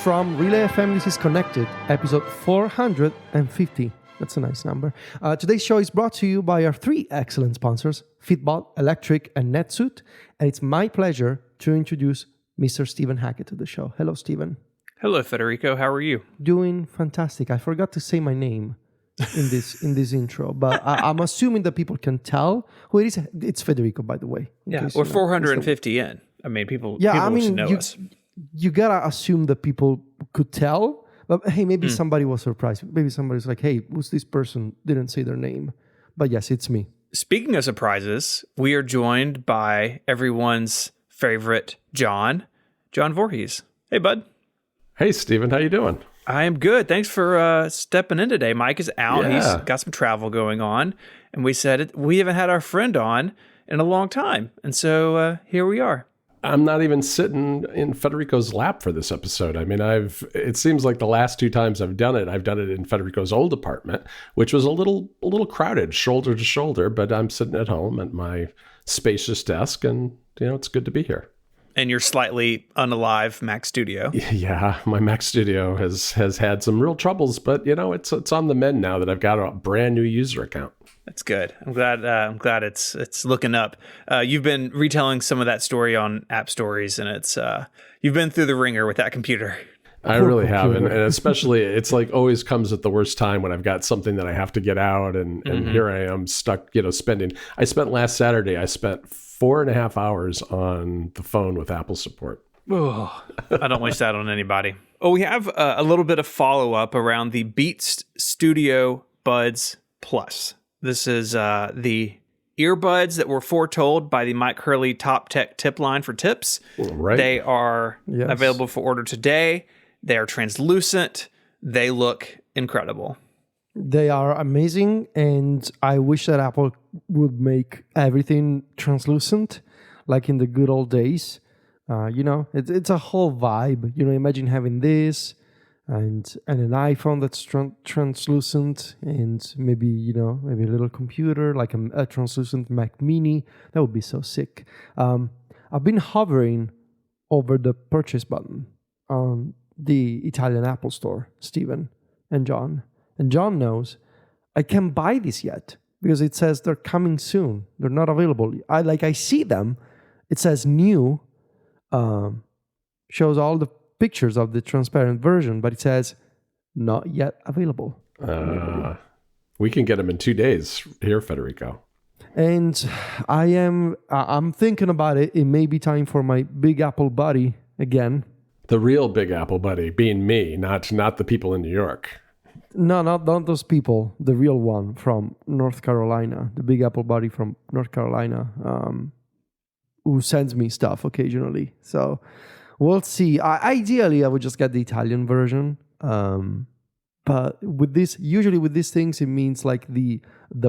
from Relay FM. This is Connected, episode 450. That's a nice number. Today's show is brought to you by our three excellent sponsors, Fitbot, Electric, and NetSuite. And it's my pleasure to introduce Mr. Stephen Hackett to the show. Hello, Stephen. Hello, Federico. How are you? Doing fantastic. I forgot to say my name in this intro, but I'm assuming that people can tell who it is. It's Federico, by the way. Yeah, we're 450 in. I mean, people should know us. You gotta assume that people could tell, but hey, maybe somebody was surprised. Maybe somebody's like, hey, who's this person? Didn't say their name. But yes, it's me. Speaking of surprises, we are joined by everyone's favorite John Voorhees. Hey, bud. Hey, Stephen. How you doing? I am good. Thanks for stepping in today. Mike is out. Yeah. He's got some travel going on. And we said we haven't had our friend on in a long time. And so here we are. I'm not even sitting in Federico's lap for this episode. I mean, it seems like the last two times I've done it in Federico's old apartment, which was a little crowded, shoulder to shoulder, but I'm sitting at home at my spacious desk and, it's good to be here. And your slightly unalive Mac Studio. Yeah, my Mac Studio has had some real troubles, but it's on the mend now that I've got a brand new user account. That's good. I'm glad it's looking up. You've been retelling some of that story on App Stories, and it's you've been through the ringer with that computer. I really have, and especially it's like always comes at the worst time when I've got something that I have to get out, and here I am stuck. Spending. I spent last Saturday. I spent 4.5 hours on the phone with Apple support. Oh, I don't wish that on anybody. Oh, we have a little bit of follow up around the Beats Studio Buds Plus. This is the earbuds that were foretold by the Mike Hurley Top Tech tip line for tips. Right. They are available for order today. They are translucent. They look incredible. They are amazing, and I wish that Apple would make everything translucent, like in the good old days. It's a whole vibe. Imagine having this and an iPhone that's translucent, and maybe a little computer like a translucent Mac Mini. That would be so sick. I've been hovering over the purchase button on the Italian Apple Store, Stephen and John. And John knows I can't buy this yet because it says they're coming soon. They're not available. I see them. It says new, shows all the pictures of the transparent version, but it says not yet available. We can get them in 2 days here, Federico. And I'm thinking about it. It may be time for my Big Apple buddy again. The real Big Apple buddy being me, not the people in New York. No, not those people. The real one from North Carolina, the Big Apple buddy from North Carolina, who sends me stuff occasionally. So we'll see. Ideally, I would just get the Italian version. But with this, usually with these things, it means like the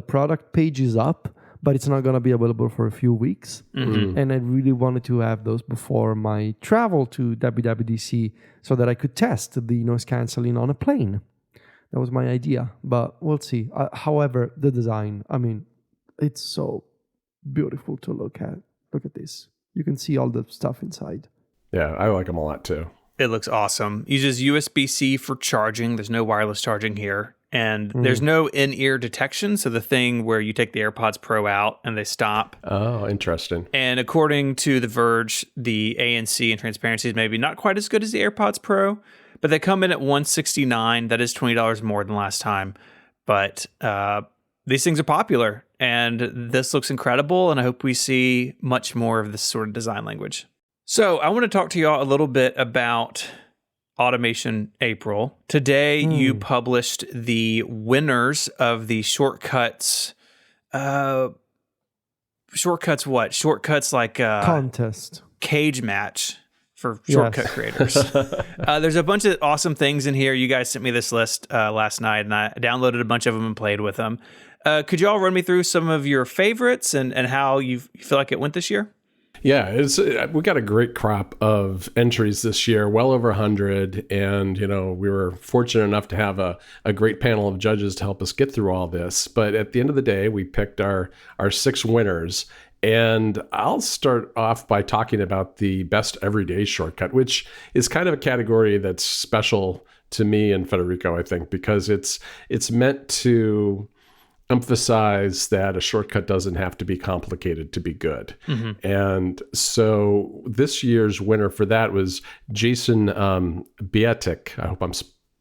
product page is up, but it's not going to be available for a few weeks. Mm-hmm. And I really wanted to have those before my travel to WWDC so that I could test the noise canceling on a plane. That was my idea, but we'll see. However, the design, it's so beautiful to look at. Look at this. You can see all the stuff inside. Yeah, I like them a lot too. It looks awesome. Uses USB-C for charging. There's no wireless charging here. And there's no in-ear detection. So the thing where you take the AirPods Pro out and they stop. Oh, interesting. And according to The Verge, the ANC and transparency is maybe not quite as good as the AirPods Pro, but they come in at $169. That is $20 more than last time. But these things are popular, and this looks incredible, and I hope we see much more of this sort of design language. So I want to talk to y'all a little bit about Automation April. Today, you published the winners of the Shortcuts. Shortcuts what? Shortcuts like contest. Cage match for shortcut creators. There's a bunch of awesome things in here. You guys sent me this list last night, and I downloaded a bunch of them and played with them. Could you all run me through some of your favorites and how you feel like it went this year? Yeah, we got a great crop of entries this year, well over 100. And, we were fortunate enough to have a great panel of judges to help us get through all this. But at the end of the day, we picked our 6 winners. And I'll start off by talking about the best everyday shortcut, which is kind of a category that's special to me and Federico, I think, because it's meant to emphasize that a shortcut doesn't have to be complicated to be good. And so this year's winner for that was Jason Biatic. I hope I'm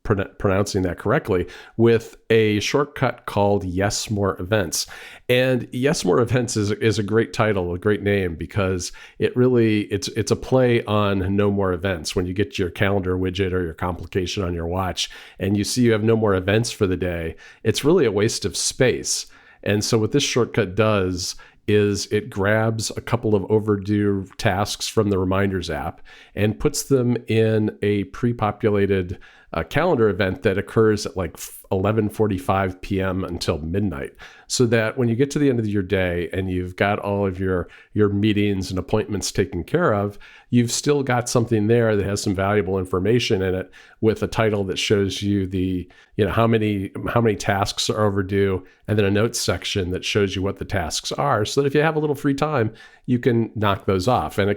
pronouncing that correctly, with a shortcut called Yes More Events. And Yes More Events is a great title, a great name, because it's a play on no more events. When you get your calendar widget or your complication on your watch and you see you have no more events for the day, it's really a waste of space. And so what this shortcut does is it grabs a couple of overdue tasks from the Reminders app and puts them in a pre-populated calendar event that occurs at like 11:45 p.m. until midnight, so that when you get to the end of your day and you've got all of your meetings and appointments taken care of, you've still got something there that has some valuable information in it, with a title that shows you how many tasks are overdue, and then a notes section that shows you what the tasks are, so that if you have a little free time, you can knock those off. And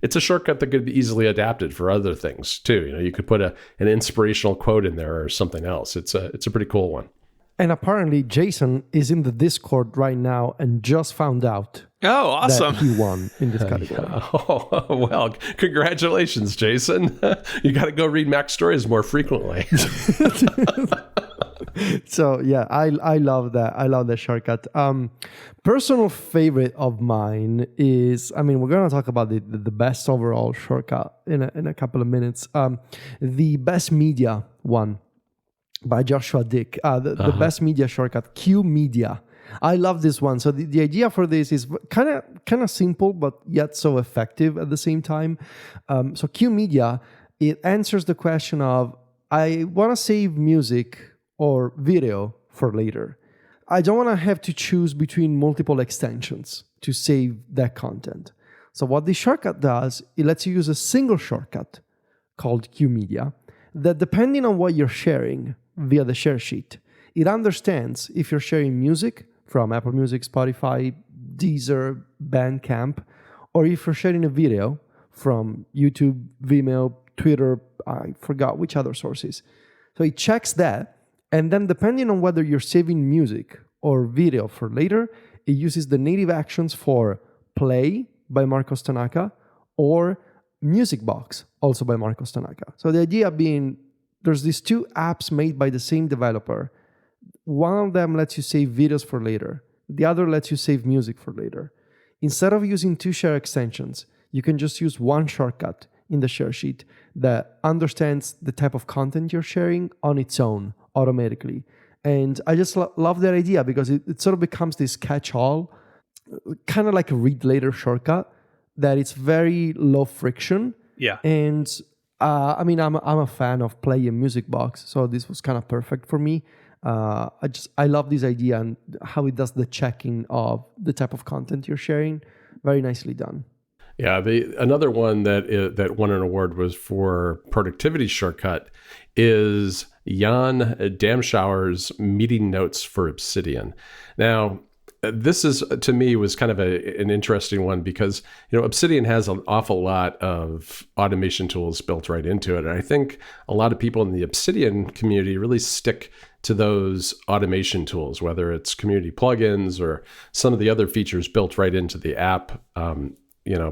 it's a shortcut that could be easily adapted for other things too. You could put an inspirational quote in there or something else. It's a pretty cool one. And apparently Jason is in the Discord right now and just found out Oh, awesome. that he won in this category. Oh, well, congratulations, Jason. You got to go read Mac stories more frequently. So yeah, I love that. I love that shortcut. Personal favorite of mine is, we're going to talk about the best overall shortcut in a couple of minutes. The best media one by Joshua Dick. The best media shortcut, Q Media. I love this one. So the idea for this is kind of simple, but yet so effective at the same time. So Q Media, it answers the question of, I want to save music or video for later. I don't want to have to choose between multiple extensions to save that content. So what this shortcut does, it lets you use a single shortcut called Q Media that, depending on what you're sharing via the share sheet, it understands if you're sharing music from Apple Music, Spotify, Deezer, Bandcamp, or if you're sharing a video from YouTube, Vimeo, Twitter, I forgot which other sources. So it checks that. And then, depending on whether you're saving music or video for later, it uses the native actions for Play by Marcos Tanaka or Music Box, also by Marcos Tanaka. So the idea being, there's these two apps made by the same developer. One of them lets you save videos for later. The other lets you save music for later. Instead of using two share extensions, you can just use one shortcut in the share sheet that understands the type of content you're sharing on its own automatically. And I just love that idea, because it sort of becomes this catch-all, kind of like a read later shortcut, that it's very low friction. Yeah. And I'm a fan of Play and Music Box, so this was kind of perfect for me. I love this idea and how it does the checking of the type of content you're sharing. Very nicely done. Yeah, another one that won an award was for productivity shortcut is Jan Damschauer's meeting notes for Obsidian. Now, this is, to me, was kind of an interesting one, because Obsidian has an awful lot of automation tools built right into it, and I think a lot of people in the Obsidian community really stick to those automation tools, whether it's community plugins or some of the other features built right into the app,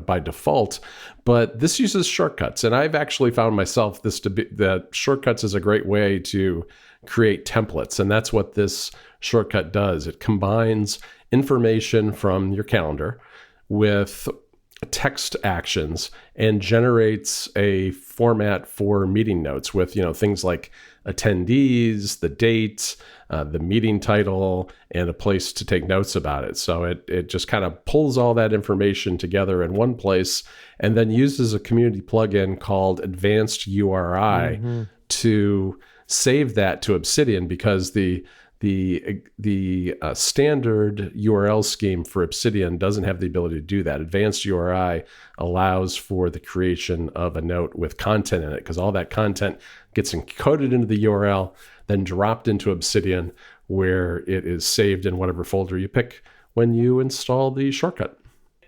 by default. But this uses shortcuts, and I've actually found myself that shortcuts is a great way to create templates, and that's what this shortcut does. It combines information from your calendar with text actions and generates a format for meeting notes with things like attendees, the date, the meeting title, and a place to take notes about it. So it just kind of pulls all that information together in one place, and then uses a community plugin called Advanced URI to save that to Obsidian, because the standard URL scheme for Obsidian doesn't have the ability to do that. Advanced URI allows for the creation of a note with content in it, because all that content gets encoded into the URL, then dropped into Obsidian, where it is saved in whatever folder you pick when you install the shortcut.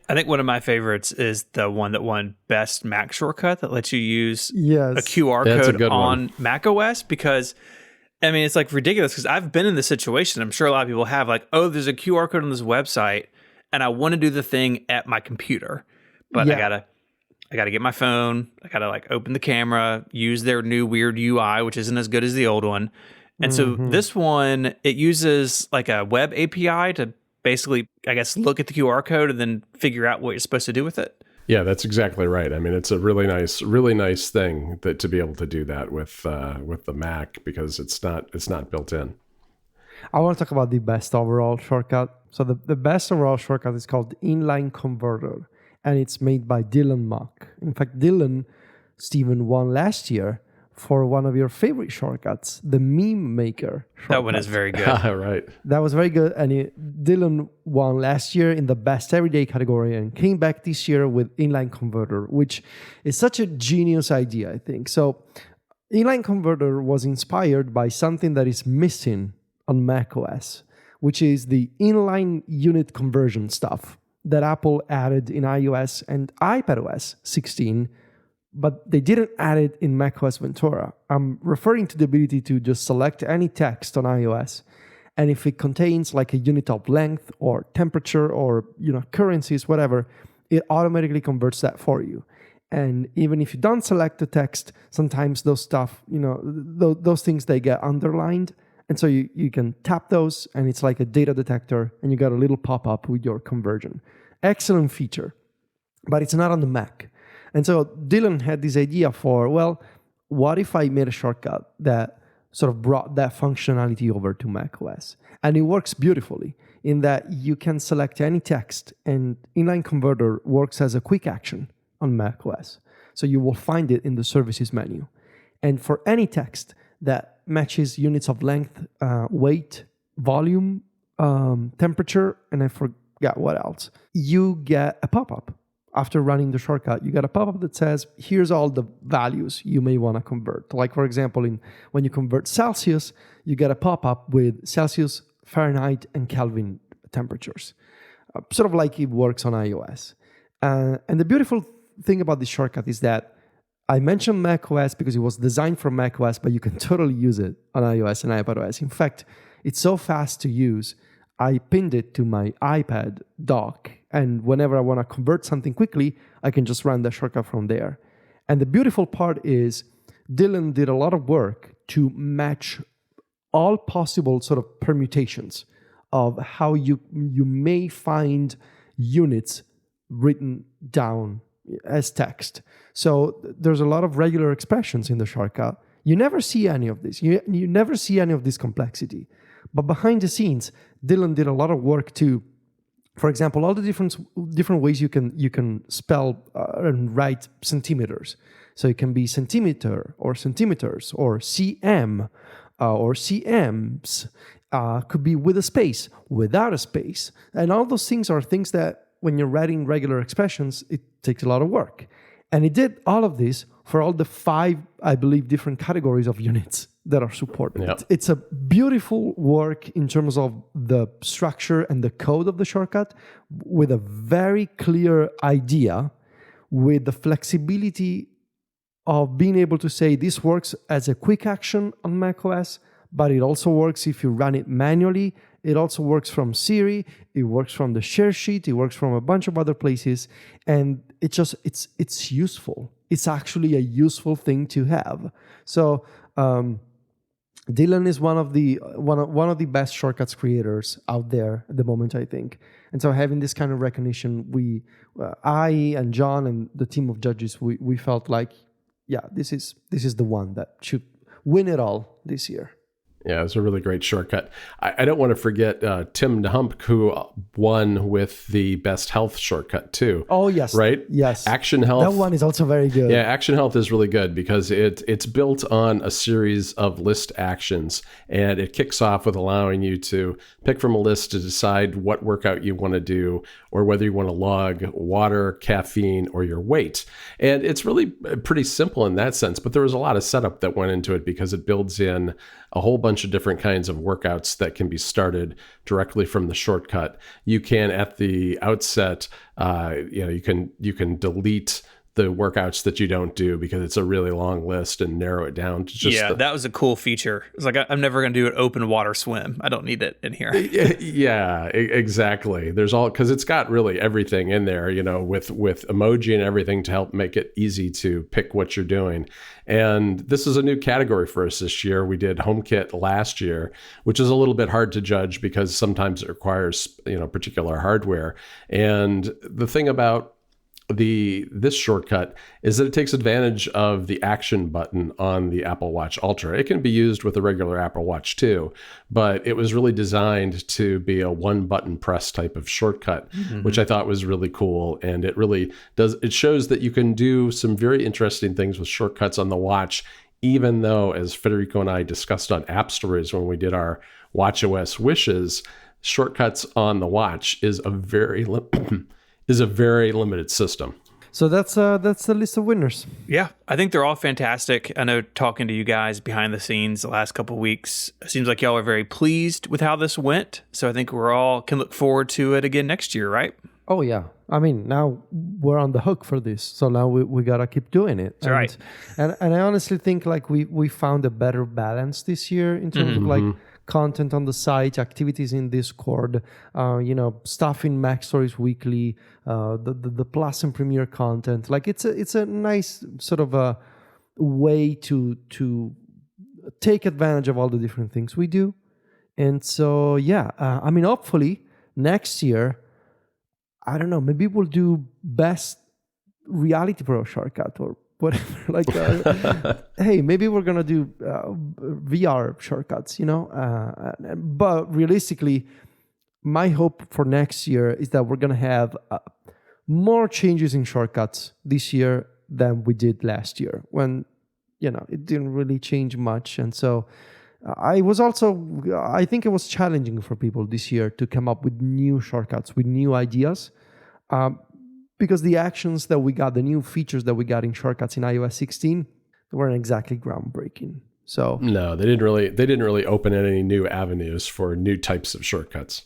I think one of my favorites is the one that won Best Mac Shortcut that lets you use Yes. a QR That's a code good on one. Mac OS, because I mean, it's like ridiculous because I've been in this situation. I'm sure a lot of people have, like, oh, there's a QR code on this website and I want to do the thing at my computer, but Yeah. I gotta get my phone. I gotta like open the camera, use their new weird UI, which isn't as good as the old one. And so this one, it uses like a web API to basically, I guess, look at the QR code and then figure out what you're supposed to do with it. Yeah, that's exactly right. I mean, it's a really nice thing that to be able to do that with the Mac, because it's not built in. I want to talk about the best overall shortcut. So the best overall shortcut is called Inline Converter, and it's made by Dylan Mock. In fact, Dylan, Stephen, won last year for one of your favorite shortcuts, the Meme Maker shortcut. That one is very good. Right. That was very good. And Dylan won last year in the best everyday category and came back this year with Inline Converter, which is such a genius idea, I think. So Inline Converter was inspired by something that is missing on macOS, which is the inline unit conversion stuff that Apple added in iOS and iPadOS 16, but they didn't add it in macOS Ventura. I'm referring to the ability to just select any text on iOS, and if it contains like a unit of length or temperature or currencies, whatever, it automatically converts that for you. And even if you don't select the text, sometimes those stuff, those things, they get underlined. And so you can tap those, and it's like a data detector, and you got a little pop-up with your conversion. Excellent feature, but it's not on the Mac. And so Dylan had this idea for, well, what if I made a shortcut that sort of brought that functionality over to macOS? And it works beautifully in that you can select any text, and Inline Converter works as a quick action on macOS. So you will find it in the services menu. And for any text that matches units of length, weight, volume, temperature, and I forgot what else, you get a pop-up. After running the shortcut, you get a pop-up that says, here's all the values you may want to convert. Like, for example, when you convert Celsius, you get a pop-up with Celsius, Fahrenheit, and Kelvin temperatures. Sort of like it works on iOS. And the beautiful thing about this shortcut is that I mentioned macOS because it was designed for macOS, but you can totally use it on iOS and iPadOS. In fact, it's so fast to use, I pinned it to my iPad dock, and whenever I want to convert something quickly, I can just run the shortcut from there. And the beautiful part is Dylan did a lot of work to match all possible sort of permutations of how you may find units written down as text. So there's a lot of regular expressions in the shortcut. You never see any of this. You never see any of this complexity. But behind the scenes, Dylan did a lot of work to, for example, all the different ways you can spell and write centimeters. So it can be centimeter or centimeters or cm or cms. Could be with a space, without a space. And all those things are things that when you're writing regular expressions, it takes a lot of work. And it did all of this for all the 5, I believe, different categories of units that are supported. Yep. It's a beautiful work in terms of the structure and the code of the shortcut, with a very clear idea, with the flexibility of being able to say this works as a quick action on macOS, but it also works if you run it manually. It also works from Siri. It works from the share sheet. It works from a bunch of other places, and it's useful. It's actually a useful thing to have. So Dylan is one of the best shortcuts creators out there at the moment, I think. And so having this kind of recognition, I and John and the team of judges, we felt like, yeah, this is the one that should win it all this year. Yeah, it was a really great shortcut. I don't want to forget Tim Nahump, who won with the best health shortcut too. Oh, yes. Right? Yes. Action Health. That one is also very good. Yeah, Action Health is really good because it's built on a series of list actions, and it kicks off with allowing you to pick from a list to decide what workout you want to do, or whether you want to log water, caffeine, or your weight. And it's really pretty simple in that sense, but there was a lot of setup that went into it because it builds in a whole bunch bunch of different kinds of workouts that can be started directly from the shortcut. You can, at the outset, you can delete the workouts that you don't do because it's a really long list and narrow it down to just that was a cool feature. It's like, I'm never going to do an open water swim. I don't need it in here. Yeah, exactly. There's all, because it's got really everything in there, with emoji and everything to help make it easy to pick what you're doing. And this is a new category for us this year. We did HomeKit last year, which is a little bit hard to judge because sometimes it requires, particular hardware. And the thing about this shortcut is that it takes advantage of the action button on the Apple Watch Ultra. It can be used with a regular Apple Watch too, but it was really designed to be a one button press type of shortcut, which I thought was really cool. And it really it shows that you can do some very interesting things with shortcuts on the watch, even though, as Federico and I discussed on App Stories when we did our watchOS wishes, shortcuts on the watch is a very limited system. So that's the list of winners. Yeah, I think they're all fantastic. I know, talking to you guys behind the scenes the last couple of weeks, it seems like y'all are very pleased with how this went. So I think we're all can look forward to it again next year, right? Oh yeah. I mean, now we're on the hook for this. So now we gotta keep doing it. That's right. And I honestly think like we found a better balance this year in terms of like content on the site, activities in Discord, stuff in Mac Stories Weekly, the Plus and Premiere content. Like it's a nice sort of a way to take advantage of all the different things we do. And so hopefully next year, I don't know, maybe we'll do best Reality Pro shortcut or whatever, like hey, maybe we're gonna do VR shortcuts, but realistically my hope for next year is that we're gonna have more changes in shortcuts this year than we did last year when it didn't really change much. And so I think it was challenging for people this year to come up with new shortcuts, with new ideas, because the actions that we got, the new features that we got in shortcuts in iOS 16 weren't exactly groundbreaking. So no, they didn't really open any new avenues for new types of shortcuts.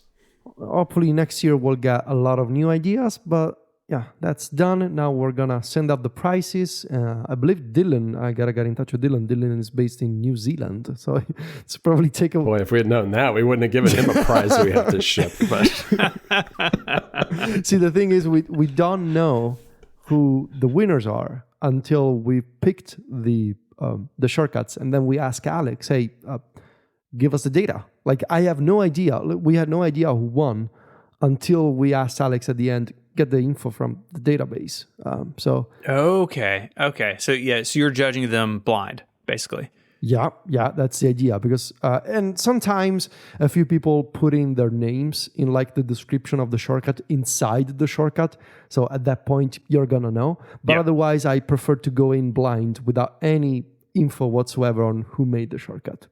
Hopefully next year we'll get a lot of new ideas, but yeah, that's done. Now we're gonna send out the prices. I believe Dylan, I gotta get in touch with Dylan. Dylan is based in New Zealand, so it's probably take a... Boy, if we had known that, we wouldn't have given him a prize we have to ship. But see, the thing is, we don't know who the winners are until we picked the shortcuts, and then we ask Alex, hey, give us the data. Like, I have no idea. We had no idea who won until we asked Alex at the end, get the info from the database. Okay. So you're judging them blind, basically. Yeah, that's the idea. Because and sometimes a few people put in their names in like the description of the shortcut inside the shortcut. So at that point, you're gonna know. But otherwise, I prefer to go in blind without any info whatsoever on who made the shortcut.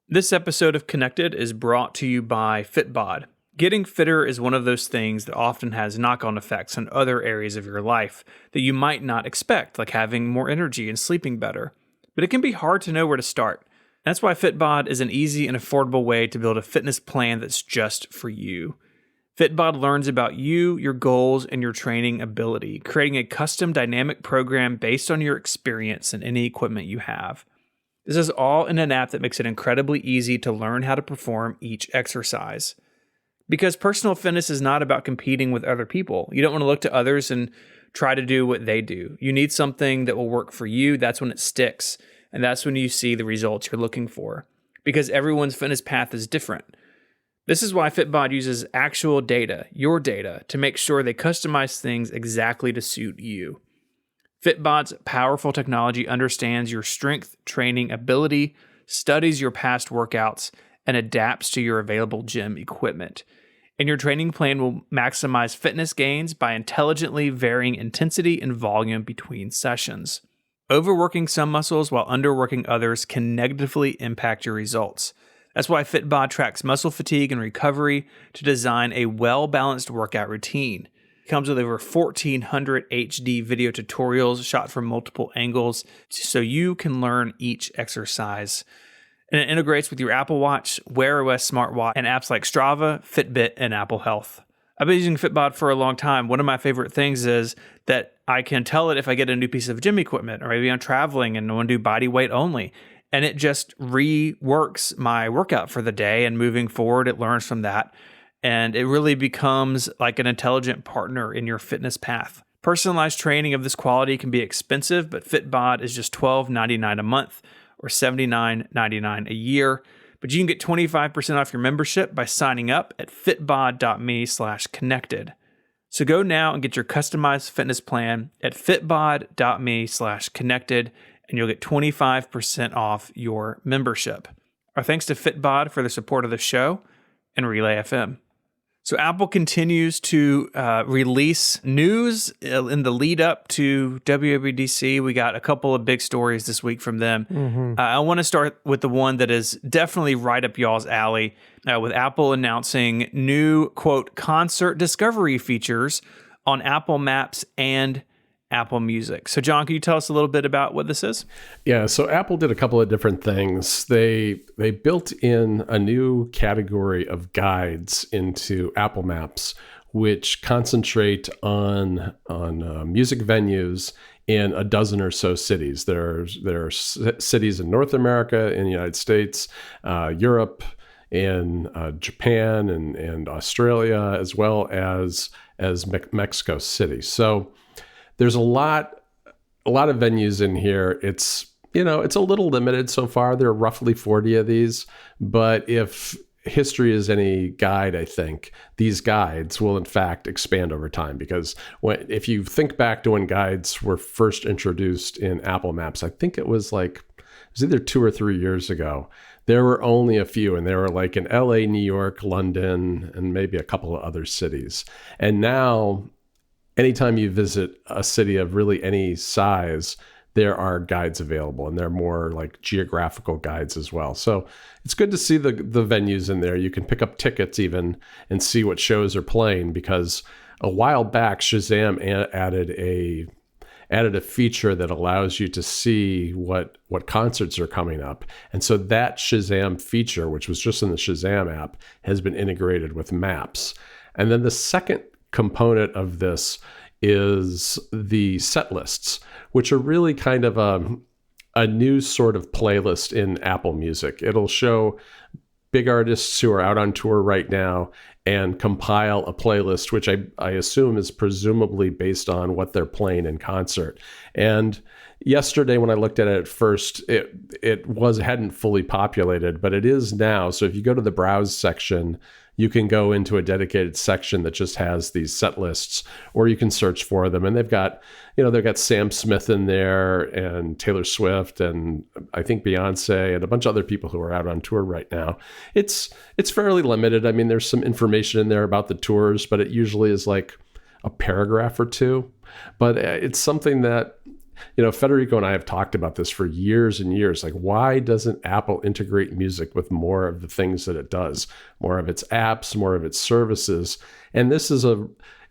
This episode of Connected is brought to you by Fitbod. Getting fitter is one of those things that often has knock-on effects on other areas of your life that you might not expect, like having more energy and sleeping better. But it can be hard to know where to start. That's why Fitbod is an easy and affordable way to build a fitness plan that's just for you. Fitbod learns about you, your goals, and your training ability, creating a custom dynamic program based on your experience and any equipment you have. This is all in an app that makes it incredibly easy to learn how to perform each exercise. Because personal fitness is not about competing with other people. You don't want to look to others and try to do what they do. You need something that will work for you. That's when it sticks. And that's when you see the results you're looking for. Because everyone's fitness path is different. This is why Fitbod uses actual data, your data, to make sure they customize things exactly to suit you. Fitbod's powerful technology understands your strength training ability, studies your past workouts, and adapts to your available gym equipment. And your training plan will maximize fitness gains by intelligently varying intensity and volume between sessions. Overworking some muscles while underworking others can negatively impact your results. That's why Fitbod tracks muscle fatigue and recovery to design a well-balanced workout routine. It comes with over 1,400 HD video tutorials shot from multiple angles so you can learn each exercise. And it integrates with your Apple Watch, Wear OS smartwatch, and apps like Strava, Fitbit, and Apple Health. I've been using Fitbod for a long time. One of my favorite things is that I can tell it if I get a new piece of gym equipment, or maybe I'm traveling and I want to do body weight only. And it just reworks my workout for the day, and moving forward, it learns from that. And it really becomes like an intelligent partner in your fitness path. Personalized training of this quality can be expensive, but Fitbod is just $12.99 a month or $79.99 a year. But you can get 25% off your membership by signing up at fitbod.me/connected. So go now and get your customized fitness plan at fitbod.me/connected, and you'll get 25% off your membership. Our thanks to Fitbod for the support of the show and Relay FM. So Apple continues to release news in the lead up to WWDC. We got a couple of big stories this week from them. I want to start with the one that is definitely right up y'all's alley, with Apple announcing new, quote, concert discovery features on Apple Maps and Apple Music. So John, can you tell us a little bit about what this is? Yeah, so Apple did a couple of different things. They built in a new category of guides into Apple Maps, which concentrate on music venues in a dozen or so cities. There are cities in North America, in the United States, Europe, in Japan, and Australia, as well as Mexico City. So there's a lot of venues in here. It's a little limited so far. There are roughly 40 of these, but if history is any guide, I think these guides will in fact expand over time, because if you think back to when guides were first introduced in Apple Maps, I think it was either 2 or 3 years ago. There were only a few, and they were like in LA, New York, London, and maybe a couple of other cities. And now, anytime you visit a city of really any size, there are guides available, and they're more like geographical guides as well. So it's good to see the venues in there. You can pick up tickets even and see what shows are playing, because a while back, Shazam added a feature that allows you to see what concerts are coming up. And so that Shazam feature, which was just in the Shazam app, has been integrated with Maps. And then the second component of this is the set lists, which are really kind of a new sort of playlist in Apple Music. It'll show big artists who are out on tour right now and compile a playlist, which I assume is presumably based on what they're playing in concert. And yesterday when I looked at it at first, it hadn't fully populated, but it is now. So if you go to the browse section, you can go into a dedicated section that just has these set lists, or you can search for them. And they've got Sam Smith in there, and Taylor Swift, and I think Beyonce, and a bunch of other people who are out on tour right now. It's fairly limited. I mean, there's some information in there about the tours, but it usually is like a paragraph or two. But it's something that, Federico and I have talked about this for years and years. Like, why doesn't Apple integrate music with more of the things that it does? More of its apps, more of its services. And this is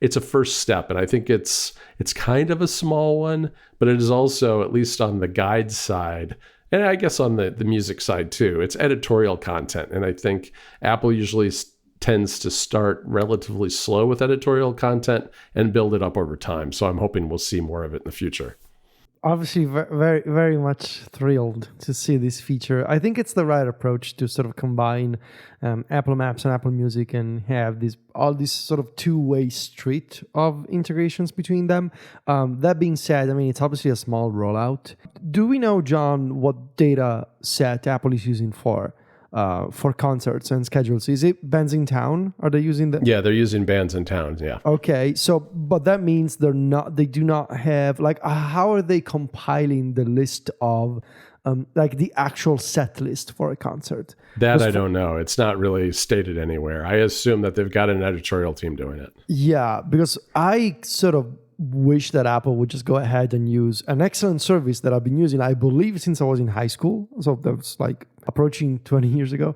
it's a first step. And I think it's kind of a small one, but it is also, at least on the guide side, and I guess on the music side too, it's editorial content. And I think Apple usually tends to start relatively slow with editorial content and build it up over time. So I'm hoping we'll see more of it in the future. Obviously, very, very much thrilled to see this feature. I think it's the right approach to sort of combine Apple Maps and Apple Music and have all this sort of two-way street of integrations between them. That being said, I mean, it's obviously a small rollout. Do we know, John, what data set Apple is using for concerts and schedules? Is it bands in town? Are they using the? Yeah, they're using bands in town. Yeah. Okay, so but that means they do not have, like, how are they compiling the list of like the actual set list for a concert? That I don't know. It's not really stated anywhere. I assume that they've got an editorial team doing it. Yeah, because I sort of wish that Apple would just go ahead and use an excellent service that I've been using, I believe, since I was in high school. So that was like approaching 20 years ago.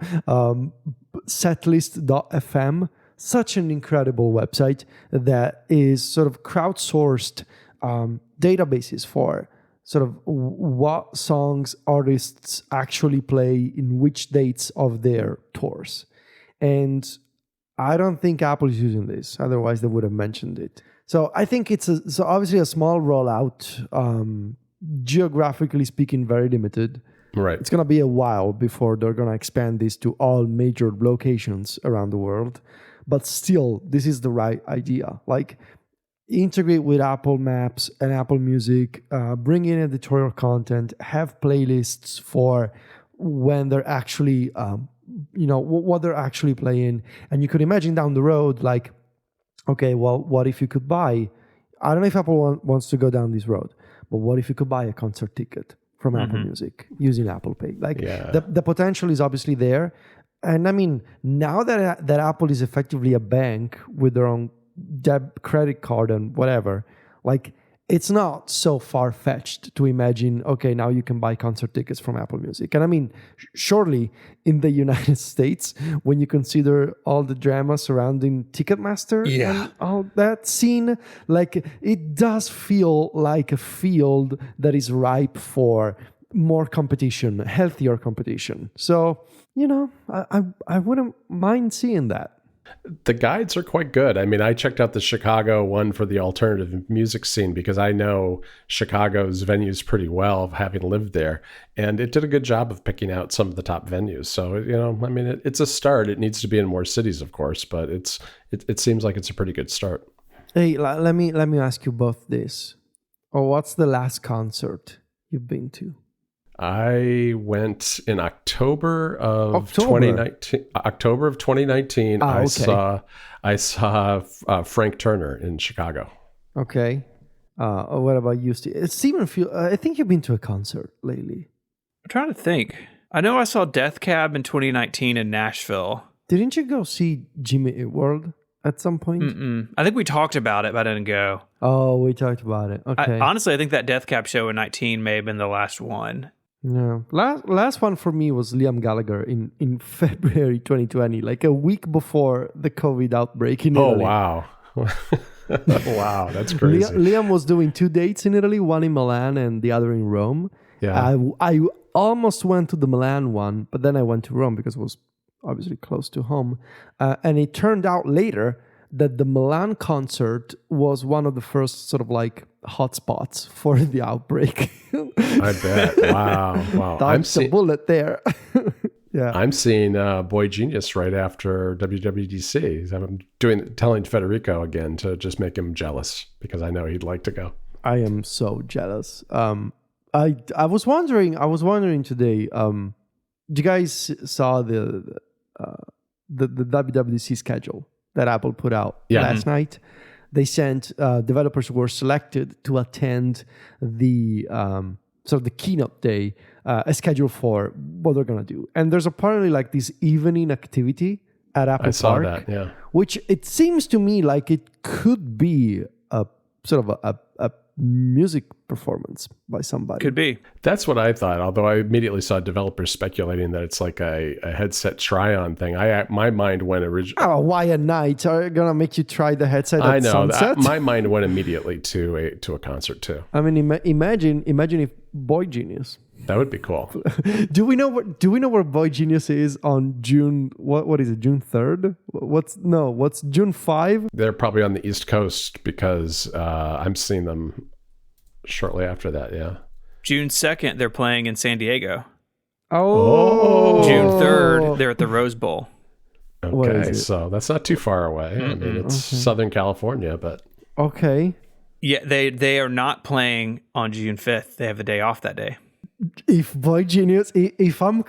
Setlist.fm, such an incredible website that is sort of crowdsourced databases for sort of what songs artists actually play in which dates of their tours. And I don't think Apple is using this. Otherwise, they would have mentioned it. So I think it's so obviously a small rollout, geographically speaking, very limited. Right. It's going to be a while before they're going to expand this to all major locations around the world. But still, this is the right idea. Like, integrate with Apple Maps and Apple Music, bring in editorial content, have playlists for when they're actually, what they're actually playing. And you could imagine down the road, like, okay, well, what if you could buy, I don't know if Apple wants to go down this road, but what if you could buy a concert ticket from Apple Music using Apple Pay? Like, the potential is obviously there. And I mean, now that Apple is effectively a bank with their own credit card and whatever, like, it's not so far-fetched to imagine, okay, now you can buy concert tickets from Apple Music. And I mean, surely in the United States, when you consider all the drama surrounding Ticketmaster and all that scene, like, it does feel like a field that is ripe for more competition, healthier competition. So, I wouldn't mind seeing that. The guides are quite good. I mean, I checked out the Chicago one for the alternative music scene because I know Chicago's venues pretty well, having lived there. And it did a good job of picking out some of the top venues. So, I mean, it's a start. It needs to be in more cities, of course, but it seems like it's a pretty good start. Hey, let me ask you both this. What's the last concert you've been to? I went in October of 2019. October of 2019. Okay. I saw Frank Turner in Chicago. Okay. What about you, Stephen? I think you've been to a concert lately. I'm trying to think. I know I saw Death Cab in 2019 in Nashville. Didn't you go see Jimmy Eat World at some point? I think we talked about it, but I didn't go. Oh, we talked about it. Okay. Honestly, I think that Death Cab show in 19 may have been the last one. No, last one for me was Liam Gallagher in February 2020, like a week before the COVID outbreak in Italy. Oh, wow. Wow, that's crazy. Liam was doing 2 dates in Italy, one in Milan and the other in Rome. Yeah. I almost went to the Milan one, but then I went to Rome because it was obviously close to home. And it turned out later that the Milan concert was one of the first sort of like hotspots for the outbreak. I bet. Wow. Dodged a bullet there. Yeah. I'm seeing Boy Genius right after WWDC. I'm telling Federico again to just make him jealous because I know he'd like to go. I am so jealous. I was wondering today. You guys saw the WWDC schedule that Apple put out last night? They sent developers who were selected to attend the sort of the keynote day, a schedule for what they're gonna do. And there's apparently like this evening activity at Apple Park. I saw that, yeah. Which it seems to me like it could be a sort of a music performance by somebody. Could be. That's what I thought, although I immediately saw developers speculating that it's like a headset try-on thing. My mind went originally... Oh, why a night? Are going to make you try the headset at sunset? My mind went immediately to a concert too. I mean, imagine if Boy Genius... That would be cool. Do we know where Boy Genius is on June? What is it? June 3rd? What's June 5? They're probably on the East Coast because I'm seeing them shortly after that. Yeah. June 2nd, they're playing in San Diego. Oh. June 3rd, they're at the Rose Bowl. Okay, so that's not too far away. I mean, it's Southern California, but okay. Yeah, they are not playing on June 5th. They have a day off that day. If Boy Genius, if I'm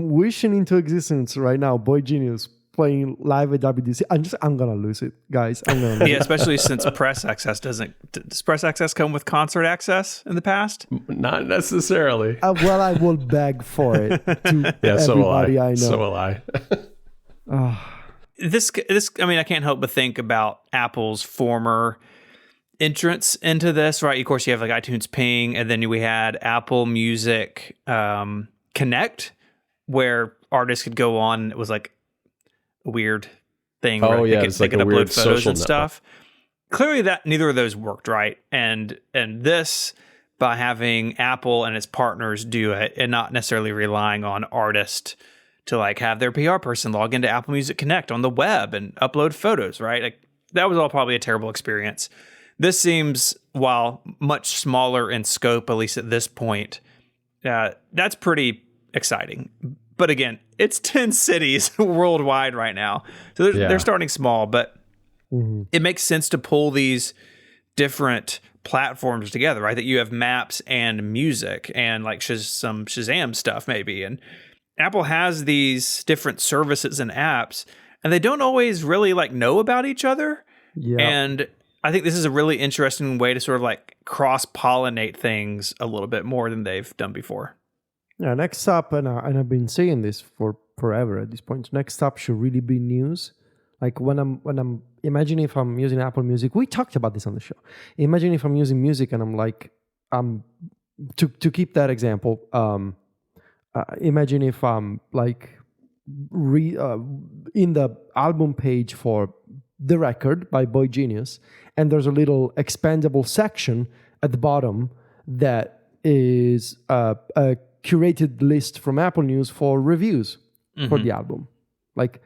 wishing into existence right now, Boy Genius playing live at WWDC, I'm gonna lose it, guys. I'm gonna lose it. Especially since Press Access does Press Access come with concert access in the past? Not necessarily. Well, I will beg for it. To everybody I know. So will I. This, I mean, I can't help but think about Apple's former entrance into this, right? Of course, you have like iTunes Ping, and then we had Apple Music Connect, where artists could go on. It was like a weird thing. Oh, where yeah, they could upload photos and stuff. Clearly, that neither of those worked, right? And this by having Apple and its partners do it and not necessarily relying on artists to like have their PR person log into Apple Music Connect on the web and upload photos, right? Like that was all probably a terrible experience. This seems, while much smaller in scope, at least at this point, that's pretty exciting. But again, it's 10 cities worldwide right now. So they're starting small, but it makes sense to pull these different platforms together, right? That you have maps and music and like some Shazam stuff maybe. And Apple has these different services and apps, and they don't always really like know about each other. Yeah. And I think this is a really interesting way to sort of like cross-pollinate things a little bit more than they've done before. Yeah, next up, and I've been saying this for forever at this point, next up should really be news. Like when I'm imagine if I'm using Apple Music, we talked about this on the show. Imagine if I'm using music and I'm like, to keep that example, imagine if I'm like in the album page for The Record by Boy Genius, and there's a little expandable section at the bottom that is a curated list from Apple News for reviews for the album. Like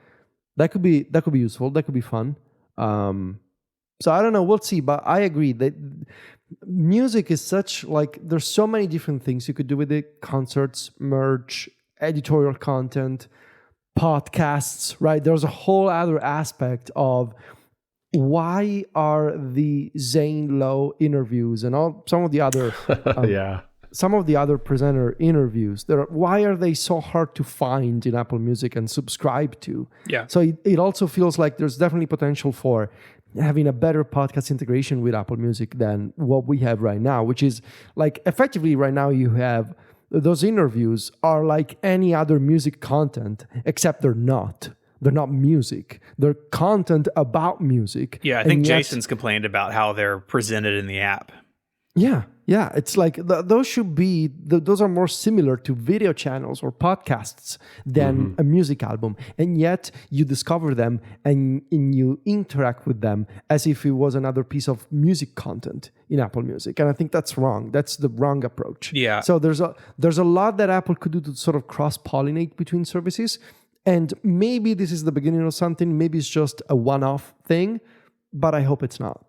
that could be useful. That could be fun. So I don't know. We'll see. But I agree that music is such like there's so many different things you could do with it: concerts, merch, editorial content, podcasts. Right? There's a whole other aspect of why are the Zane Lowe interviews and some of the other some of the other presenter interviews, why are they so hard to find in Apple Music and subscribe to? Yeah. So it also feels like there's definitely potential for having a better podcast integration with Apple Music than what we have right now, which is like effectively right now you have those interviews are like any other music content, except they're not. They're not music. They're content about music. Yeah, I think Jason's complained about how they're presented in the app. Yeah, it's like those should be those are more similar to video channels or podcasts than a music album, and yet you discover them and you interact with them as if it was another piece of music content in Apple Music, and I think that's wrong. That's the wrong approach. Yeah. So there's a lot that Apple could do to sort of cross-pollinate between services, and maybe this is the beginning of something. Maybe it's just a one-off thing, but I hope it's not.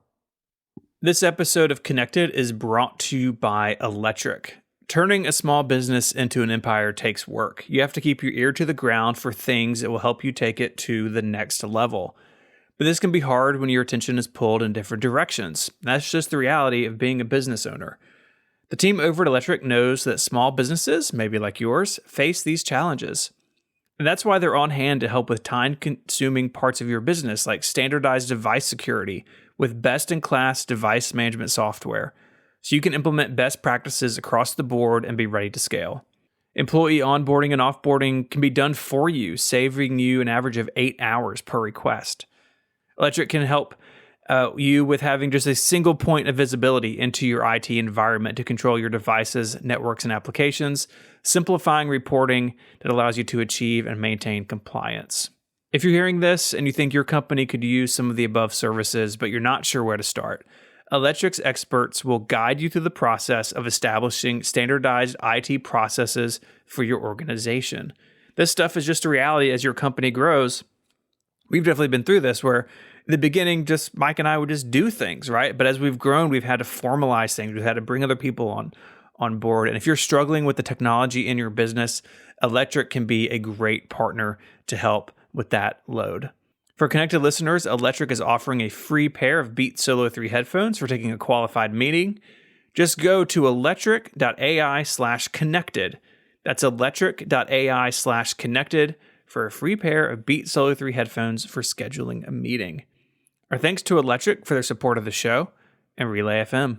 This episode of Connected is brought to you by Electric. Turning a small business into an empire takes work. You have to keep your ear to the ground for things that will help you take it to the next level. But this can be hard when your attention is pulled in different directions. That's just the reality of being a business owner. The team over at Electric knows that small businesses, maybe like yours, face these challenges. And that's why they're on hand to help with time-consuming parts of your business, like standardized device security, with best-in-class device management software, so you can implement best practices across the board and be ready to scale. Employee onboarding and offboarding can be done for you, saving you an average of 8 hours per request. Electric can help you with having just a single point of visibility into your IT environment to control your devices, networks, and applications, simplifying reporting that allows you to achieve and maintain compliance. If you're hearing this and you think your company could use some of the above services, but you're not sure where to start, Electric's experts will guide you through the process of establishing standardized IT processes for your organization. This stuff is just a reality as your company grows. We've definitely been through this where in the beginning, just Mike and I would just do things, right? But as we've grown, we've had to formalize things. We've had to bring other people on board. And if you're struggling with the technology in your business, Electric can be a great partner to help with that load. For Connected listeners, Electric is offering a free pair of Beats Solo 3 headphones for taking a qualified meeting. Just go to electric.ai/connected. That's electric.ai/connected for a free pair of Beats Solo 3 headphones for scheduling a meeting. Our thanks to Electric for their support of the show and Relay FM.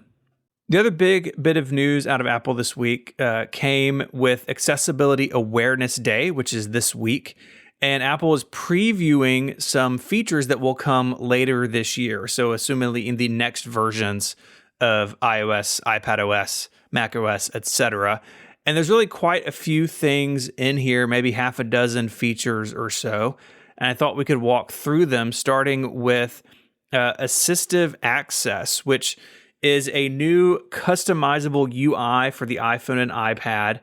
The other big bit of news out of Apple this week came with Accessibility Awareness Day, which is this week. And Apple is previewing some features that will come later this year. So assumingly in the next versions of iOS, iPadOS, macOS, etc. And there's really quite a few things in here, maybe half a dozen features or so. And I thought we could walk through them, starting with assistive access, which is a new customizable UI for the iPhone and iPad.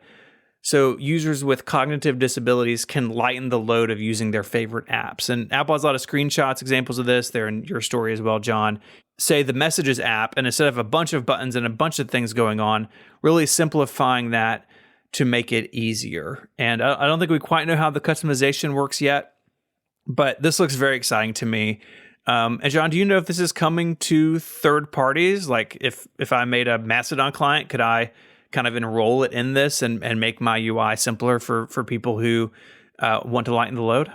So users with cognitive disabilities can lighten the load of using their favorite apps. And Apple has a lot of screenshots, examples of this. They're in your story as well, John. Say the Messages app, and instead of a bunch of buttons and a bunch of things going on, really simplifying that to make it easier. And I don't think we quite know how the customization works yet, but this looks very exciting to me. And John, do you know if this is coming to third parties? Like if I made a Mastodon client, could I kind of enroll it in this and make my UI simpler for people who want to lighten the load?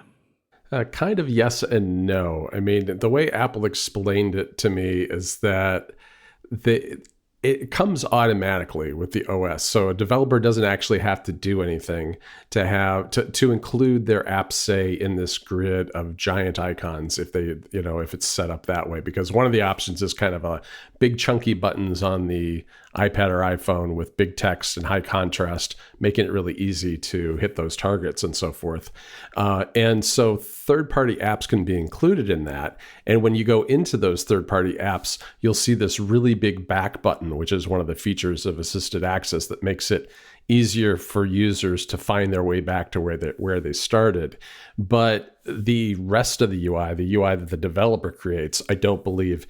Kind of yes and no. I mean, the way Apple explained it to me is that it comes automatically with the OS. So a developer doesn't actually have to do anything to include their app, say, in this grid of giant icons if it's set up that way. Because one of the options is kind of a big chunky buttons on the iPad or iPhone with big text and high contrast, making it really easy to hit those targets and so forth. And so third-party apps can be included in that. And when you go into those third-party apps, you'll see this really big back button, which is one of the features of assisted access that makes it easier for users to find their way back to where they started. But the rest of the UI that the developer creates, I don't believe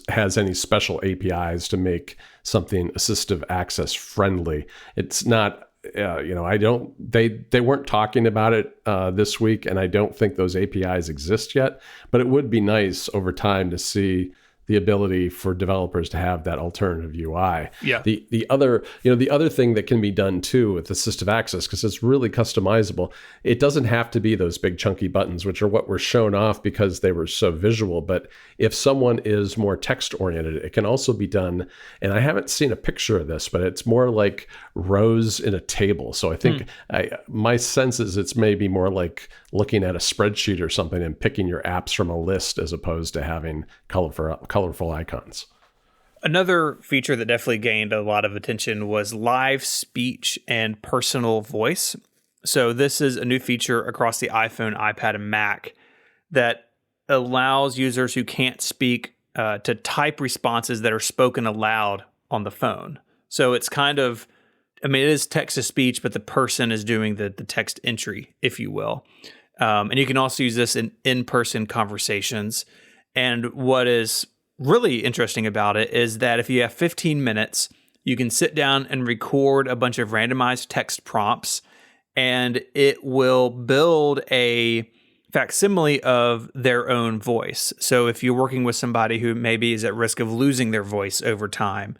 has any special APIs to make something assistive access friendly. It's not, they weren't talking about it this week, and I don't think those APIs exist yet. But it would be nice over time to see the ability for developers to have that alternative UI. Yeah. The other thing that can be done too with assistive access, because it's really customizable, it doesn't have to be those big chunky buttons, which are what were shown off because they were so visual. But if someone is more text oriented, it can also be done. And I haven't seen a picture of this, but it's more like rows in a table. So I think my sense is it's maybe more like looking at a spreadsheet or something and picking your apps from a list as opposed to having colorful icons. Another feature that definitely gained a lot of attention was live speech and personal voice. So this is a new feature across the iPhone, iPad, and Mac that allows users who can't speak to type responses that are spoken aloud on the phone. So it's kind of, it is text to speech, but the person is doing the text entry, if you will. And you can also use this in in-person conversations. And what is really interesting about it is that if you have 15 minutes, you can sit down and record a bunch of randomized text prompts, and it will build a facsimile of their own voice. So if you're working with somebody who maybe is at risk of losing their voice over time,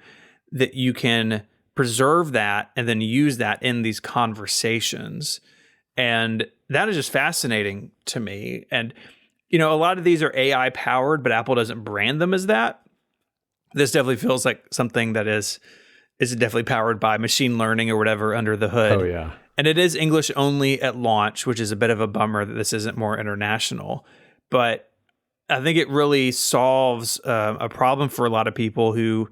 that you can preserve that and then use that in these conversations. And that is just fascinating to me. And a lot of these are AI powered, but Apple doesn't brand them as that. This definitely feels like something that is definitely powered by machine learning or whatever under the hood. Oh, yeah. And it is English only at launch, which is a bit of a bummer that this isn't more international. But I think it really solves a problem for a lot of people who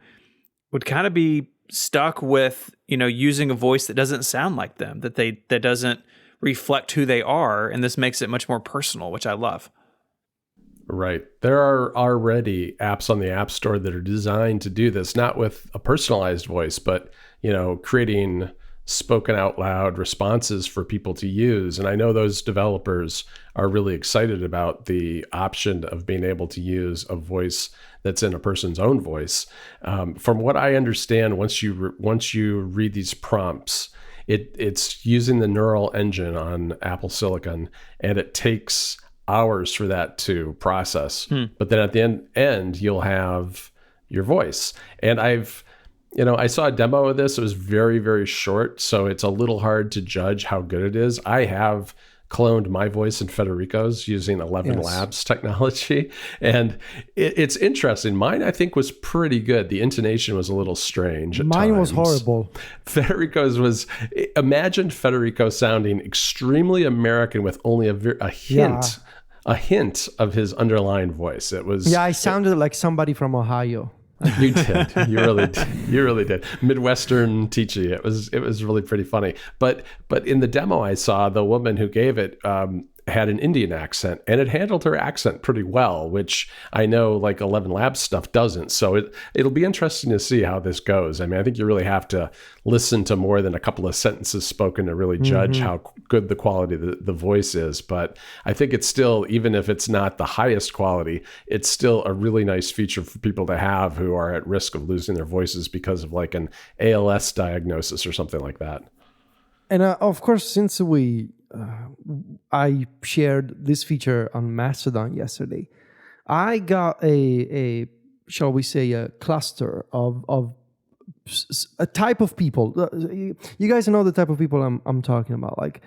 would kind of be stuck with, using a voice that doesn't sound like them, that doesn't reflect who they are. And this makes it much more personal, which I love. Right. There are already apps on the App Store that are designed to do this, not with a personalized voice, but, creating spoken out loud responses for people to use. And I know those developers are really excited about the option of being able to use a voice that's in a person's own voice. From what I understand, once you read these prompts, it's using the neural engine on Apple Silicon, and it takes hours for that to process. But then at the end, you'll have your voice. And I saw a demo of this. It was very, very short, so it's a little hard to judge how good it is. I have cloned my voice and Federico's using 11 Labs technology, and it's interesting. Mine, I think, was pretty good. The intonation was a little strange at Mine times. was horrible. Federico's was, imagine Federico sounding extremely American with only a hint of his underlying voice. It was I sounded like somebody from Ohio. You did. You really did. You really did. Midwestern teachy. It was really pretty funny. But in the demo I saw, the woman who gave it, had an Indian accent, and it handled her accent pretty well, which I know like 11 Labs stuff doesn't. So it'll be interesting to see how this goes. I mean, I think you really have to listen to more than a couple of sentences spoken to really judge how good the quality of the voice is. But I think it's still, even if it's not the highest quality, it's still a really nice feature for people to have who are at risk of losing their voices because of like an ALS diagnosis or something like that. And of course, since I shared this feature on Mastodon yesterday, I got a shall we say, a cluster of a type of people. You guys know the type of people I'm talking about. Like,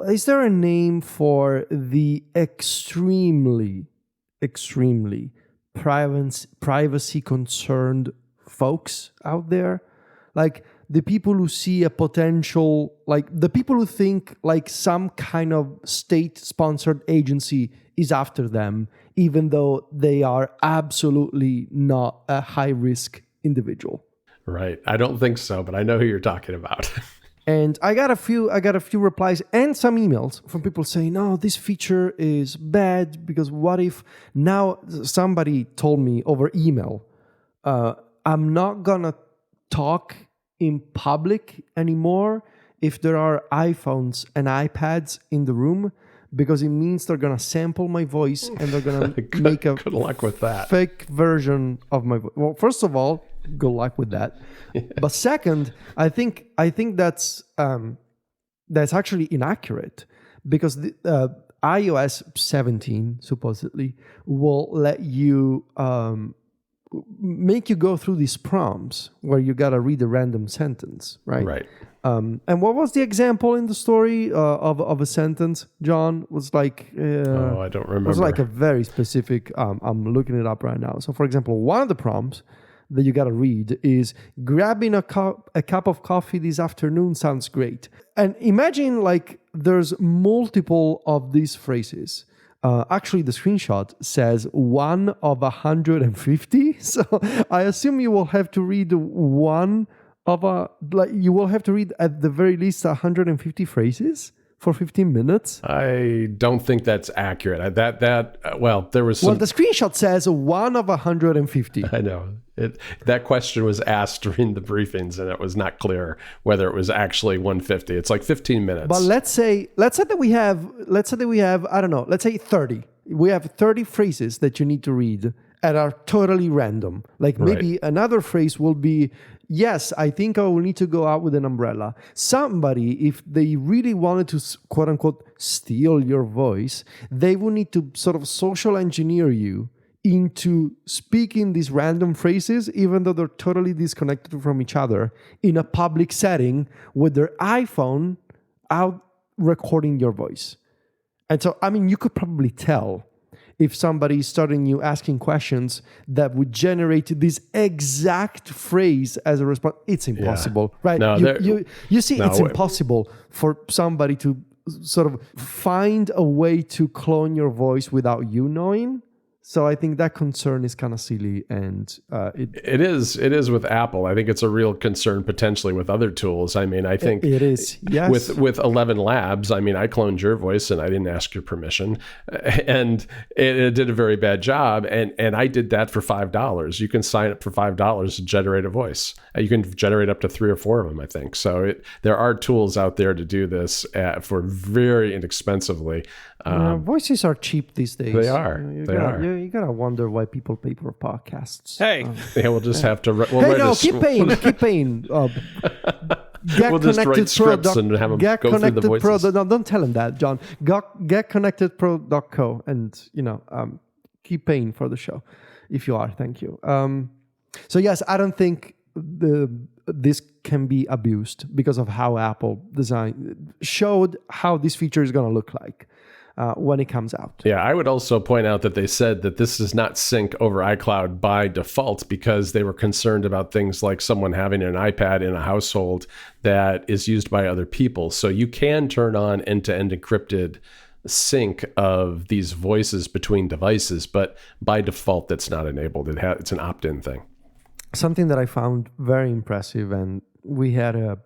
is there a name for the extremely privacy concerned folks out there? Like the people who see a potential, like the people who think like some kind of state-sponsored agency is after them, even though they are absolutely not a high-risk individual. Right. I don't think so, but I know who you're talking about. And I got a few replies and some emails from people saying, no, this feature is bad because what if now somebody told me over email, I'm not gonna talk in public anymore if there are iPhones and iPads in the room, because it means they're gonna sample my voice and they're gonna make a good luck with that. Fake version of my voice. Well, first of all, good luck with that. Yeah. But second, I think that's actually inaccurate, because the iOS 17 supposedly will let you make you go through these prompts where you gotta read a random sentence, right? Right. And what was the example in the story of a sentence, John? Was like I don't remember. It was like a very specific. I'm looking it up right now. So, for example, one of the prompts that you gotta read is grabbing a cup of coffee this afternoon sounds great. And imagine like there's multiple of these phrases. Actually, the screenshot says 1 of 150. So I assume you will have to read you will have to read at the very least 150 phrases for 15 minutes. I don't think that's accurate. There was some... Well, the screenshot says 1 of 150. I know. That question was asked during the briefings, and it was not clear whether it was actually 150. It's like 15 minutes. But let's say that we have, I don't know, let's say 30. We have 30 phrases that you need to read that are totally random. Like maybe another phrase will be, yes, I think I will need to go out with an umbrella. Somebody, if they really wanted to, quote unquote, steal your voice, they will need to sort of social engineer you into speaking these random phrases, even though they're totally disconnected from each other, in a public setting with their iPhone out recording your voice. And so, I mean, you could probably tell if somebody is starting you asking questions that would generate this exact phrase as a response. It's impossible, right? No, you see, it's impossible for somebody to sort of find a way to clone your voice without you knowing. So I think that concern is kind of silly, and it is with Apple. I think it's a real concern potentially with other tools. I mean, I think it is. Yes. With 11 Labs, I mean, I cloned your voice and I didn't ask your permission, and it did a very bad job. And I did that for $5. You can sign up for $5 to generate a voice. You can generate up to 3 or 4 of them, I think. So there are tools out there to do this for very inexpensively. Voices are cheap these days. They are. You gotta wonder why people pay for podcasts. Hey, we'll just have to. Keep paying. We'll just write scripts and have them go through the voices. No, don't tell him that, John. GetConnectedPro.co, and keep paying for the show if you are. Thank you. So yes, I don't think this can be abused because of how Apple showed how this feature is going to look like when it comes out. Yeah, I would also point out that they said that this does not sync over iCloud by default because they were concerned about things like someone having an iPad in a household that is used by other people. So you can turn on end-to-end encrypted sync of these voices between devices, but by default, that's not enabled. It's an opt-in thing. Something that I found very impressive, and we had a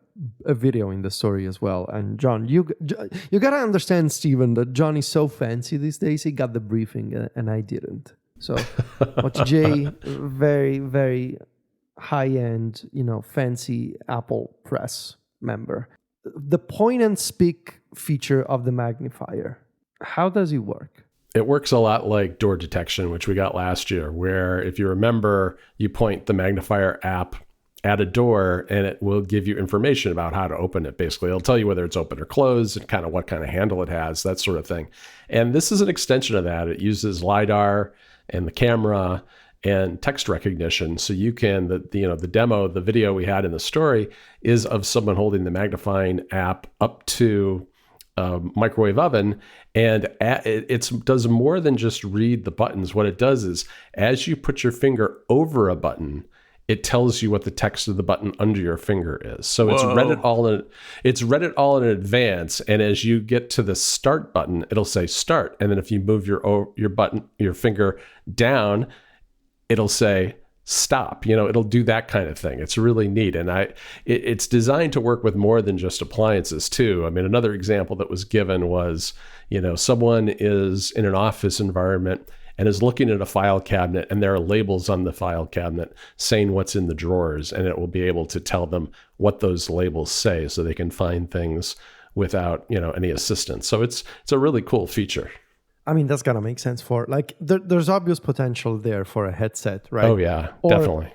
a video in the story as well. And John, you gotta understand, Stephen, that John is so fancy these days. He got the briefing and I didn't. So, but Jay, very, very high-end, fancy Apple Press member. The point and speak feature of the magnifier, how does it work? It works a lot like door detection, which we got last year, where if you remember, you point the magnifier app at a door and it will give you information about how to open it. Basically, it'll tell you whether it's open or closed and kind of what kind of handle it has, that sort of thing. And this is an extension of that. It uses LiDAR and the camera and text recognition. So you can, the demo, the video we had in the story is of someone holding the magnifying app up to a microwave oven, and it does more than just read the buttons. What it does is, as you put your finger over a button, it tells you what the text of the button under your finger is. So it's read it all in advance. And as you get to the start button, it'll say start. And then if you move your finger down, it'll say stop. It'll do that kind of thing. It's really neat. And it's designed to work with more than just appliances too. I mean, another example that was given was, someone is in an office environment and is looking at a file cabinet, and there are labels on the file cabinet saying what's in the drawers, and it will be able to tell them what those labels say so they can find things without, any assistance. So it's a really cool feature. I mean, that's gonna make sense for there's obvious potential there for a headset, right? Oh yeah, definitely.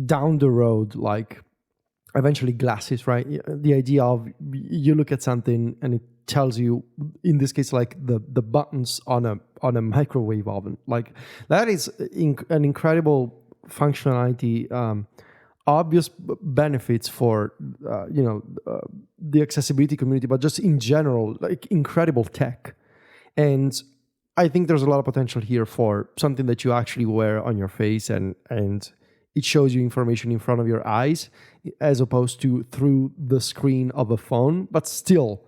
Down the road, like eventually glasses, right? The idea of you look at something and it tells you, in this case, like the buttons on a microwave oven, like that is an incredible functionality. Obvious benefits for the accessibility community, but just in general, like incredible tech. And I think there's a lot of potential here for something that you actually wear on your face and it shows you information in front of your eyes as opposed to through the screen of a phone. But still,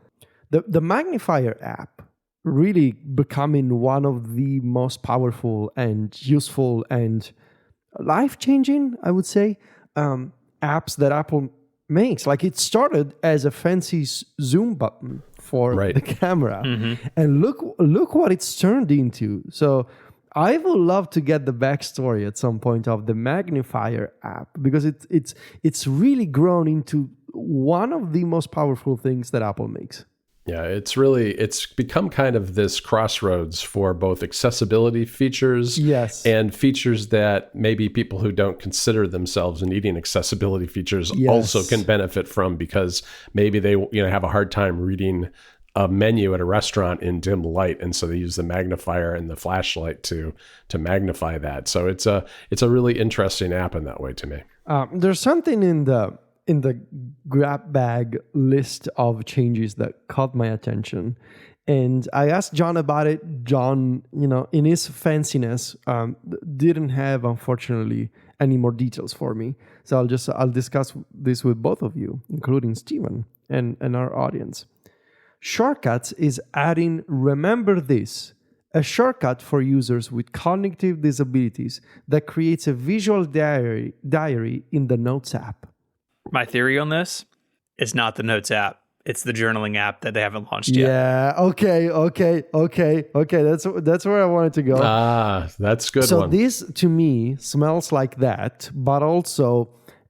the magnifier app really becoming one of the most powerful and useful and life-changing, I would say, apps that Apple makes. Like, it started as a fancy zoom button for the camera, and look what it's turned into. So I would love to get the backstory at some point of the magnifier app, because it's really grown into one of the most powerful things that Apple makes. Yeah, it's become kind of this crossroads for both accessibility features and features that maybe people who don't consider themselves needing accessibility features also can benefit from, because maybe they have a hard time reading a menu at a restaurant in dim light, and so they use the magnifier and the flashlight to magnify that. So it's a really interesting app in that way to me. There's something in the grab bag list of changes that caught my attention, and I asked John about it. John, in his fanciness, didn't have, unfortunately, any more details for me. So I'll discuss this with both of you, including Stephen and our audience. Shortcuts is adding Remember This, a shortcut for users with cognitive disabilities that creates a visual diary in the Notes app. My theory on this is not the Notes app. It's the journaling app that they haven't launched yet. Yeah. Okay. That's where I wanted to go. That's good. So this, to me, smells like that, but also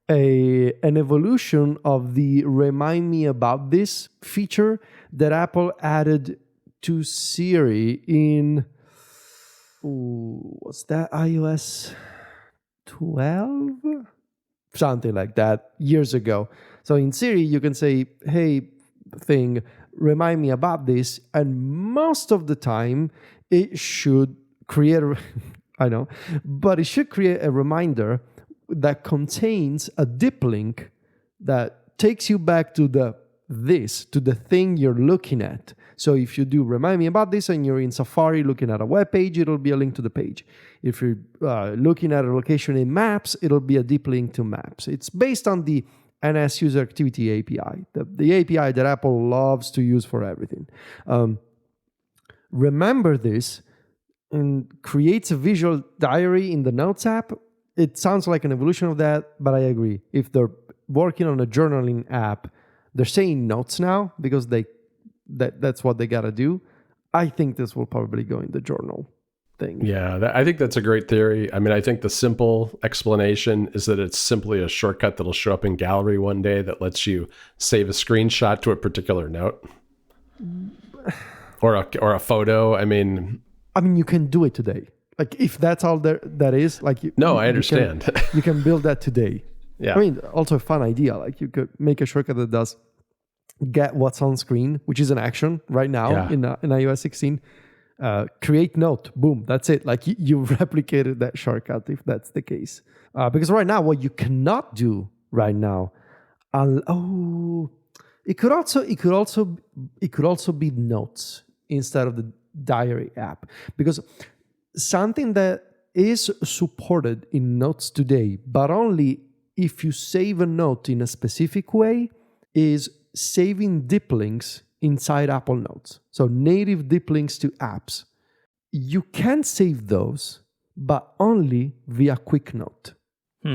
an evolution of the Remind Me About This feature that Apple added to Siri in, what's that, iOS 12? Something like that, years ago. So in Siri, you can say, hey, thing, remind me about this. And most of the time, it should create, it should create a reminder that contains a dip link that takes you back to the thing you're looking at. So if you do remind me about this and you're in Safari looking at a web page, it'll be a link to the page. If you're looking at a location in Maps, it'll be a deep link to Maps. It's based on the NS User Activity API, the API that Apple loves to use for everything. Remember This and creates a visual diary in the Notes app. It sounds like an evolution of that, but I agree. If they're working on a journaling app, They're saying notes now because that's what they got to do. I think this will probably go in the journal thing. Yeah, I think that's a great theory. I mean, I think the simple explanation is that it's simply a shortcut that'll show up in Gallery one day that lets you save a screenshot to a particular note or a photo. I mean, you can do it today. Like if that's all that is, like I understand. You can build that today. Yeah. I mean, also a fun idea. Like you could make a shortcut that does get what's on screen, which is an action right now in iOS 16. Create note, boom, that's it. Like you replicated that shortcut if that's the case. Because right now, what you cannot do right now, it could also be notes instead of the diary app. Because something that is supported in notes today, but only if you save a note in a specific way, is saving dip links inside Apple Notes. So native dip links to apps. You can save those, but only via Quick Note.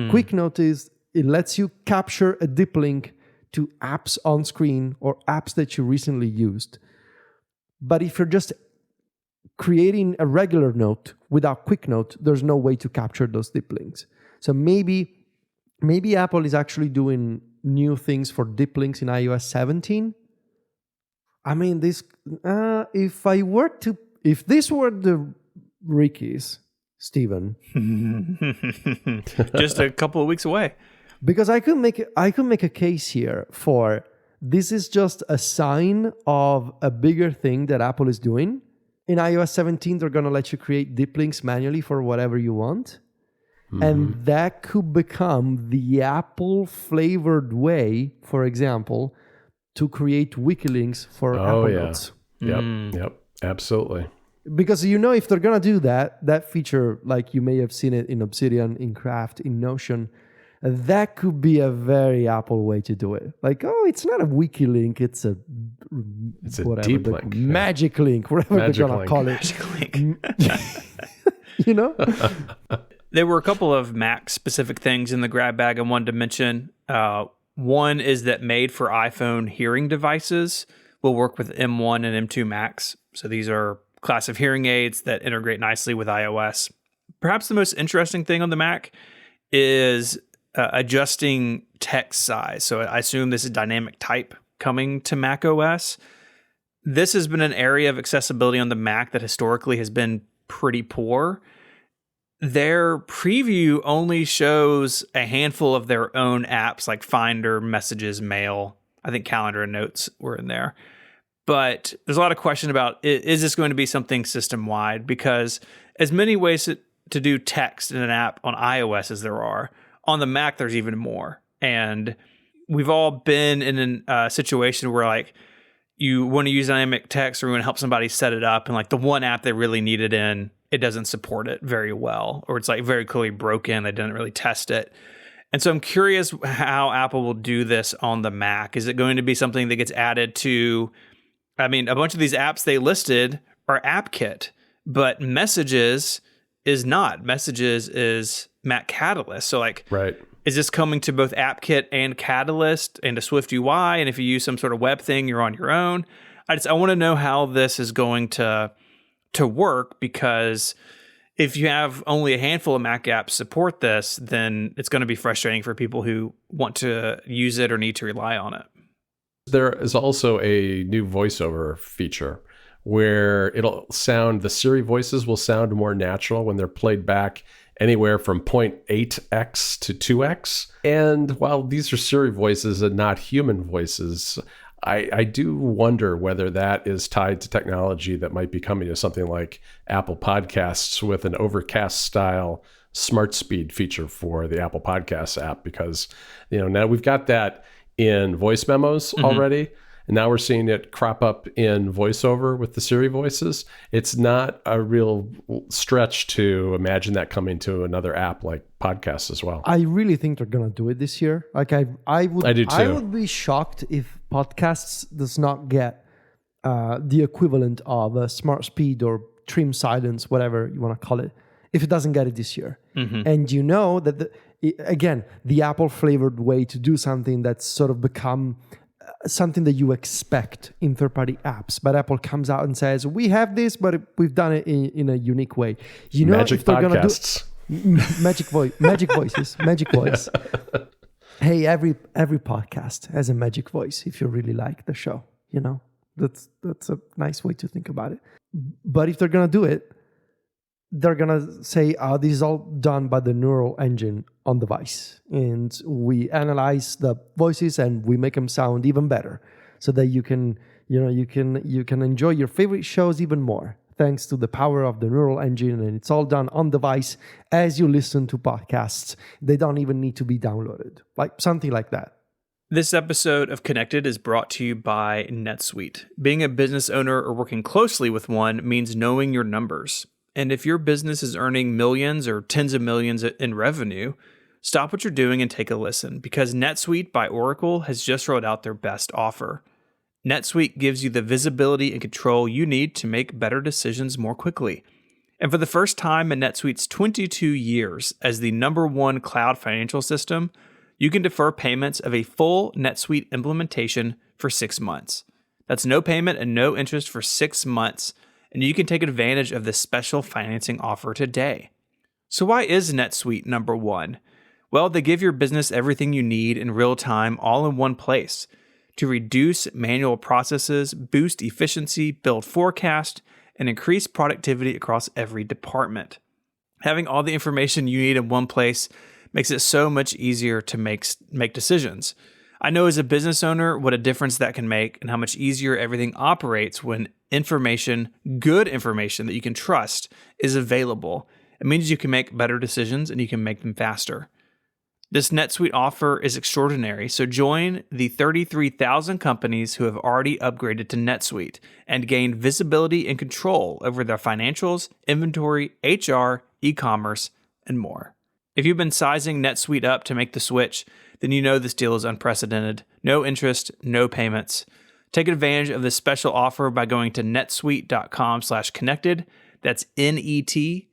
Quick Note it lets you capture a dip link to apps on screen or apps that you recently used. But if you're just creating a regular note without Quick Note, there's no way to capture those dip links. So maybe Apple is actually doing new things for dip links in iOS 17. I mean, this. If this were the Rickies, Stephen, just a couple of weeks away, because I could make a case here for this is just a sign of a bigger thing that Apple is doing. In iOS 17, they're going to let you create dip links manually for whatever you want. And that could become the Apple flavored way, for example, to create wiki links for Apple Notes. Yep, absolutely. Because if they're going to do that feature, like you may have seen it in Obsidian, in Craft, in Notion, that could be a very Apple way to do it. Like, it's not a wiki link, it's a deep link. Magic link, whatever they're going to call it. You know? There were a couple of Mac-specific things in the grab bag I wanted to mention. One is that made for iPhone hearing devices will work with M1 and M2 Macs. So these are class of hearing aids that integrate nicely with iOS. Perhaps the most interesting thing on the Mac is adjusting text size. So I assume this is dynamic type coming to Mac OS. This has been an area of accessibility on the Mac that historically has been pretty poor. Their preview only shows a handful of their own apps like Finder, Messages, Mail. I think Calendar and Notes were in there. But there's a lot of question about, is this going to be something system-wide? Because as many ways to do text in an app on iOS as there are, on the Mac there's even more. And we've all been in a situation where like you want to use dynamic text or you want to help somebody set it up, and like the one app they really need it in, it doesn't support it very well, or it's like very clearly broken. They didn't really test it. And so I'm curious how Apple will do this on the Mac. Is it going to be something that gets added to, a bunch of these apps they listed are AppKit, but Messages is not. Messages is Mac Catalyst. So like, right. Is this coming to both AppKit and Catalyst and to Swift UI? And if you use some sort of web thing, you're on your own. I want to know how this is going to work, because if you have only a handful of Mac apps support this, then it's going to be frustrating for people who want to use it or need to rely on it. There is also a new voiceover feature where the Siri voices will sound more natural when they're played back anywhere from 0.8x to 2x. And while these are Siri voices and not human voices, I do wonder whether that is tied to technology that might be coming to something like Apple Podcasts with an Overcast style smart speed feature for the Apple Podcasts app, because now we've got that in voice memos already, and now we're seeing it crop up in voiceover with the Siri voices. It's not a real stretch to imagine that coming to another app like Podcasts as well. I really think they're gonna do it this year. Like I do too. I would be shocked if Podcasts does not get the equivalent of a smart speed or trim silence, whatever you want to call it, if it doesn't get it this year. And that again, the Apple flavored way to do something that's sort of become something that you expect in third-party apps. But Apple comes out and says, we have this, but we've done it in a unique way. You know, Magic if they're going to podcasts. magic voices, magic voice. Hey, every podcast has a magic voice if you really like the show. You know, that's a nice way to think about it. But if they're gonna do it, they're gonna say, this is all done by the neural engine on device, and we analyze the voices and we make them sound even better, so that you can enjoy your favorite shows even more, thanks to the power of the neural engine, and it's all done on device as you listen to podcasts. They don't even need to be downloaded, like something like that. This episode of Connected is brought to you by NetSuite. Being a business owner or working closely with one means knowing your numbers. And if your business is earning millions or tens of millions in revenue, stop what you're doing and take a listen, because NetSuite by Oracle has just rolled out their best offer. NetSuite gives you the visibility and control you need to make better decisions more quickly. And for the first time in NetSuite's 22 years as the #1 cloud financial system, you can defer payments of a full NetSuite implementation for 6 months. That's no payment and no interest for 6 months, and you can take advantage of this special financing offer today. So why is NetSuite #1? Well, they give your business everything you need in real time, all in one place, to reduce manual processes, boost efficiency, build forecast, and increase productivity across every department. Having all the information you need in one place makes it so much easier to make decisions. I know as a business owner what a difference that can make, and how much easier everything operates when information, good information that you can trust, is available. It means you can make better decisions and you can make them faster. This NetSuite offer is extraordinary, so join the 33,000 companies who have already upgraded to NetSuite and gain visibility and control over their financials, inventory, HR, e-commerce, and more. If you've been sizing NetSuite up to make the switch, then you know this deal is unprecedented. No interest, no payments. Take advantage of this special offer by going to netsuite.com/connected. That's NETSUITE,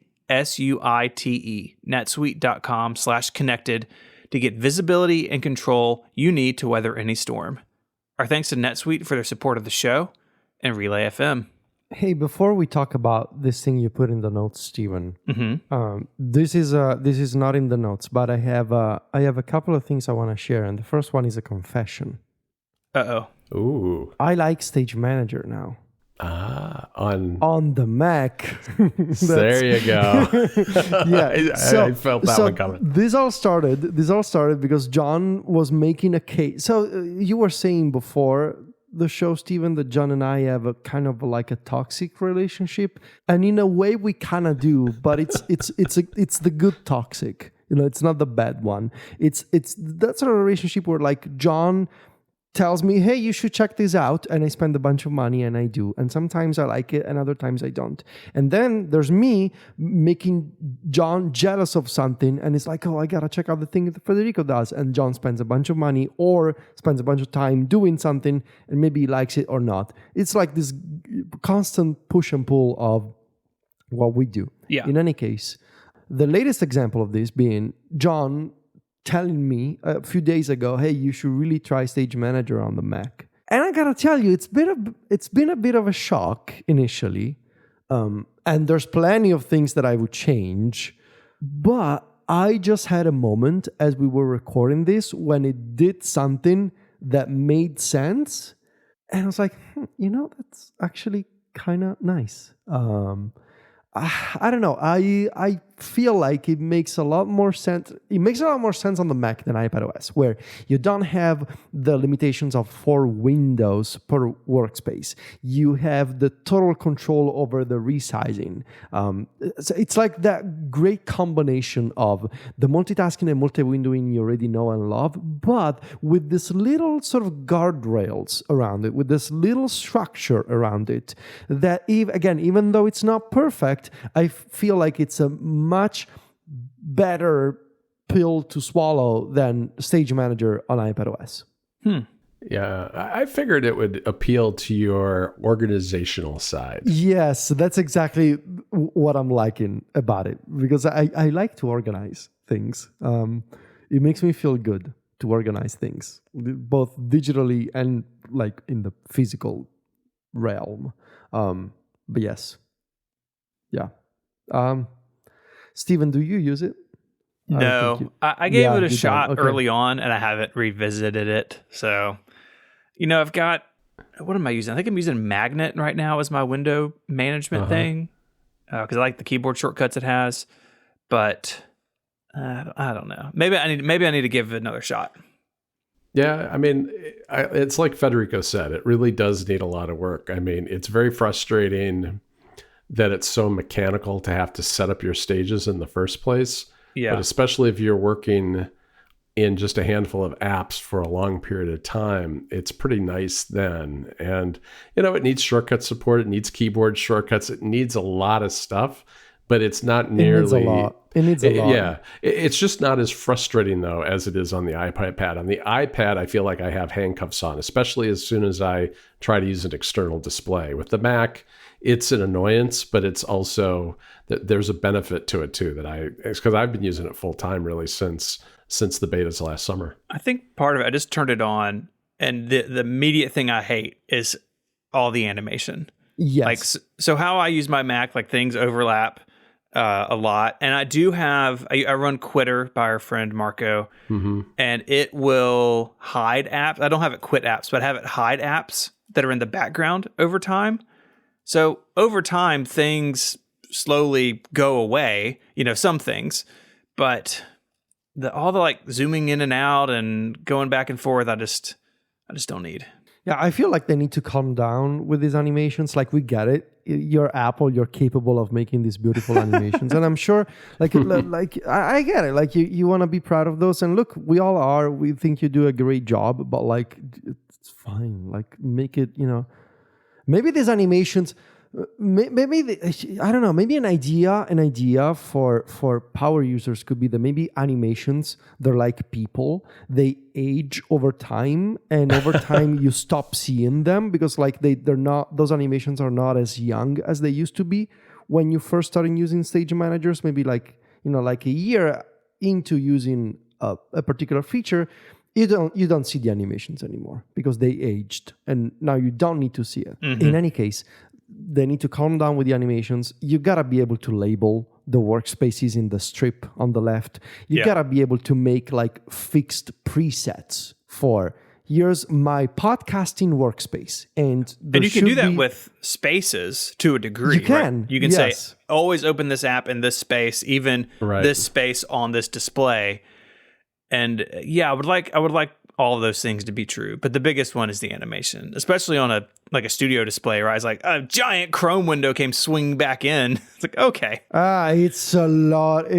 netsuite.com/connected, to get visibility and control you need to weather any storm. Our thanks to NetSuite for their support of the show and Relay FM. Hey, before we talk about this thing you put in the notes, Stephen, this is not in the notes, but I have a couple of things I want to share, and the first one is a confession. Ooh. I like Stage Manager now. On the Mac. There you go. Yeah, I felt that one coming. This all started because John was making a case. So you were saying before the show, Stephen, that John and I have a kind of like a toxic relationship, and in a way we kind of do, but it's the good toxic. You know, it's not the bad one. It's that sort of relationship where like John tells me, hey, you should check this out, and I spend a bunch of money, and I do, and sometimes I like it and other times I don't. And then there's me making John jealous of something, and it's like, oh, I gotta check out the thing that Federico does, and John spends a bunch of money or spends a bunch of time doing something, and maybe he likes it or not. It's like this constant push and pull of what we do. Yeah. In any case, the latest example of this being John telling me a few days ago, hey, you should really try Stage Manager on the Mac. And I gotta tell you, it's been a bit of a shock initially. And there's plenty of things that I would change. But I just had a moment as we were recording this when it did something that made sense. And I was like, that's actually kind of nice. I don't know. I feel like it makes a lot more sense. It makes a lot more sense on the Mac than iPadOS, where you don't have the limitations of 4 windows per workspace. You have the total control over the resizing. So it's like that great combination of the multitasking and multi-windowing you already know and love, but with this little sort of guardrails around it, with this little structure around it, that even though it's not perfect, I feel like it's a much better pill to swallow than Stage Manager on iPadOS. Yeah, I figured it would appeal to your organizational side. Yes, that's exactly what I'm liking about it, because I like to organize things. It makes me feel good. to organize things, both digitally and like in the physical realm. But yes, yeah. Stephen, do you use it? No, I gave it a shot Okay. early on, and I haven't revisited it. So, I've got, what am I using? I think I'm using Magnet right now as my window management thing, because I like the keyboard shortcuts it has. But I don't know. Maybe I need to give it another shot. Yeah, I mean, it's like Federico said, it really does need a lot of work. I mean, it's very frustrating that it's so mechanical to have to set up your stages in the first place. Yeah. But especially if you're working in just a handful of apps for a long period of time, it's pretty nice then. And, it needs shortcut support. It needs keyboard shortcuts. It needs a lot of stuff, but it's not nearly... It needs a lot. Yeah. It's just not as frustrating, though, as it is on the iPad. On the iPad, I feel like I have handcuffs on, especially as soon as I try to use an external display. With the Mac, it's an annoyance, but it's also that there's a benefit to it, too, because I've been using it full time, really, since the betas last summer. I think part of it, I just turned it on, and the immediate thing I hate is all the animation. Yes. Like, so how I use my Mac, like things overlap a lot. And I do have, I run Quitter by our friend Marco, and it will hide apps. I don't have it quit apps, but I have it hide apps that are in the background over time. So over time, things slowly go away, some things, but all the like zooming in and out and going back and forth, I just don't need. Yeah, I feel like they need to calm down with these animations. Like, we get it. You're Apple, you're capable of making these beautiful animations. And I'm sure, like I get it. Like, you want to be proud of those. And look, we all are. We think you do a great job, but like, it's fine. Like, make it, maybe these animations... Maybe I don't know. Maybe an idea for power users could be that maybe animations, they're like people. They age over time, and over time you stop seeing them because like they're not. Those animations are not as young as they used to be when you first started using stage managers. Maybe like like a year into using a particular feature, you don't see the animations anymore because they aged, and now you don't need to see it. In any case, they need to calm down with the animations. You gotta be able to label the workspaces in the strip on the left. You gotta be able to make like fixed presets for here's my podcasting workspace. And you can do that with spaces to a degree. You can. Right? You can say, always open this app in this space, even this space on this display. And I would like all of those things to be true, but the biggest one is the animation, especially on a studio display, right? It's like a giant Chrome window came swinging back in. It's like, okay. It's a lot of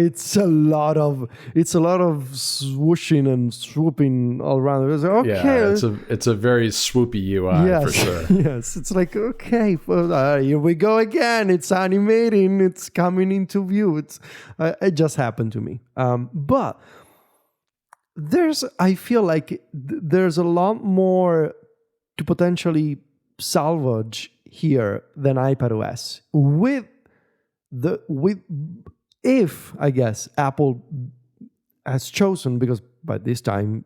swooshing and swooping all around. It's like, okay. Yeah, it's a very swoopy UI for sure. Yes, it's like, okay, here we go again. It's animating. It's coming into view. It just happened to me. But I feel like there's a lot more to potentially salvage here than iPadOS if I guess Apple has chosen, because by this time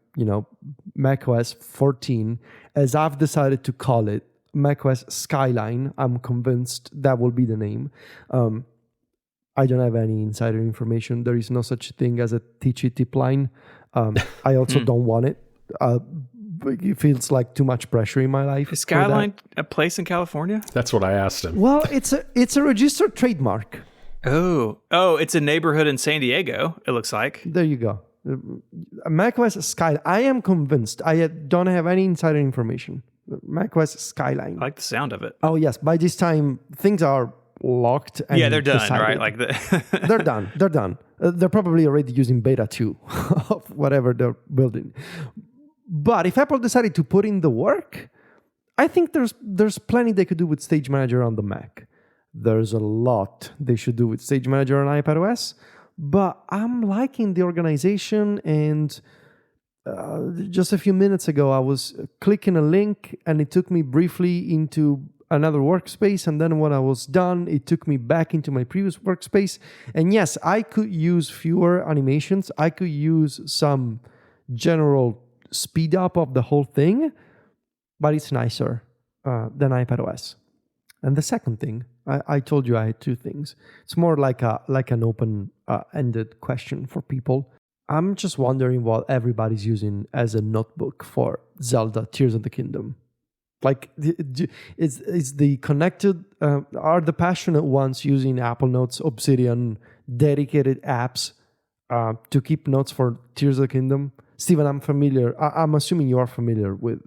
macOS 14, as I've decided to call it, macOS Skyline. I'm convinced that will be the name. I don't have any insider information. There is no such thing as a tip line. I also don't want it. It feels like too much pressure in my life. Is Skyline a place in California? That's what I asked him. Well, it's a registered trademark. Oh, it's a neighborhood in San Diego, it looks like. There you go. macOS Skyline. I am convinced. I don't have any insider information. macOS Skyline. I like the sound of it. Oh, yes. By this time, things are locked. And they're done, decided. right? They're done. They're done. They're probably already using beta 2 of whatever they're building. But if Apple decided to put in the work, I think there's plenty they could do with Stage Manager on the Mac. There's a lot they should do with Stage Manager on iPadOS. But I'm liking the organization, and just a few minutes ago, I was clicking a link, and it took me briefly into another workspace, and then when I was done, it took me back into my previous workspace. And yes, I could use fewer animations. I could use some general speed up of the whole thing, but it's nicer than iPadOS. And the second thing, I told you I had two things. It's more like an open-ended question for people. I'm just wondering what everybody's using as a notebook for Zelda Tears of the Kingdom. Like, is the connected, are the passionate ones using Apple Notes, Obsidian, dedicated apps to keep notes for Tears of the Kingdom? Stephen, I'm assuming you are familiar with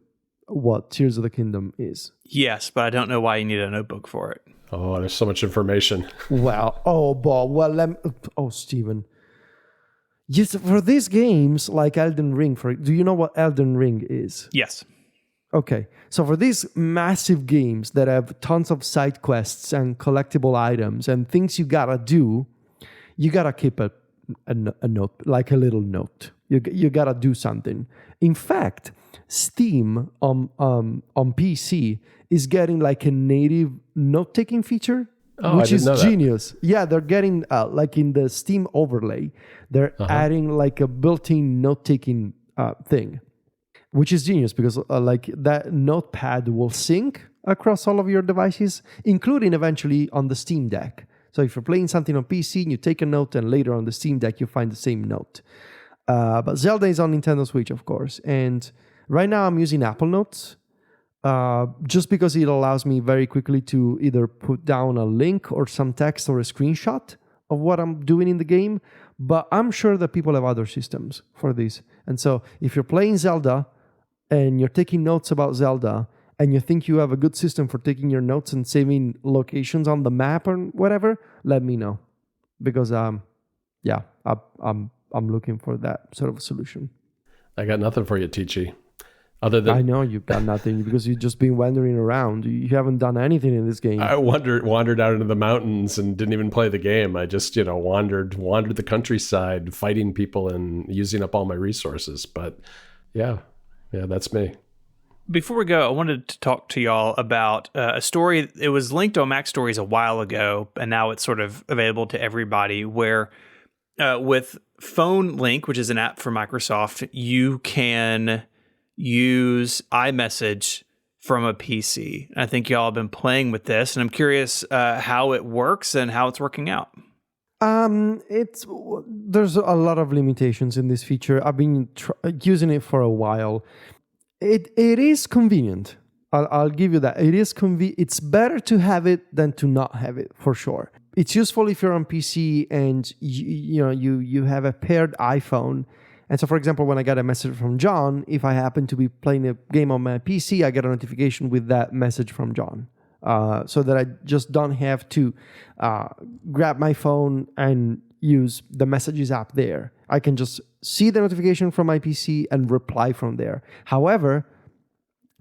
what Tears of the Kingdom is. Yes, but I don't know why you need a notebook for it. Oh, there's so much information. Well, Bob, Stephen. Yes, for these games like Elden Ring, do you know what Elden Ring is? Yes. Okay, so for these massive games that have tons of side quests and collectible items and things you gotta do, you gotta keep a note, like a little note. You gotta do something. In fact, Steam on PC is getting like a native note-taking feature, which is genius. Yeah, they're getting like in the Steam overlay, they're adding like a built-in note-taking thing, which is genius because like that notepad will sync across all of your devices, including eventually on the Steam Deck. So if you're playing something on PC and you take a note, and later on the Steam Deck you find the same note. But Zelda is on Nintendo Switch, of course, and right now I'm using Apple Notes. Just because it allows me very quickly to either put down a link or some text or a screenshot of what I'm doing in the game. But I'm sure that people have other systems for this. And so if you're playing Zelda and you're taking notes about Zelda and you think you have a good system for taking your notes and saving locations on the map or whatever, let me know. Because, I'm looking for that sort of solution. I got nothing for you, Tichy. Other than I know you've got nothing because you've just been wandering around. You haven't done anything in this game. I wandered out into the mountains and didn't even play the game. I just, wandered the countryside, fighting people and using up all my resources. But yeah, that's me. Before we go, I wanted to talk to y'all about a story. It was linked on Mac Stories a while ago, and now it's sort of available to everybody, where with Phone Link, which is an app for Microsoft, you can use iMessage from a PC. I think y'all have been playing with this, and I'm curious how it works and how it's working out. There's a lot of limitations in this feature. I've been using it for a while. It is convenient. I'll give you that. It is It's better to have it than to not have it, for sure. It's useful if you're on PC and you have a paired iPhone. And so, for example, when I get a message from John, if I happen to be playing a game on my PC, I get a notification with that message from John, so that I just don't have to grab my phone and use the Messages app there. I can just see the notification from my PC and reply from there. However,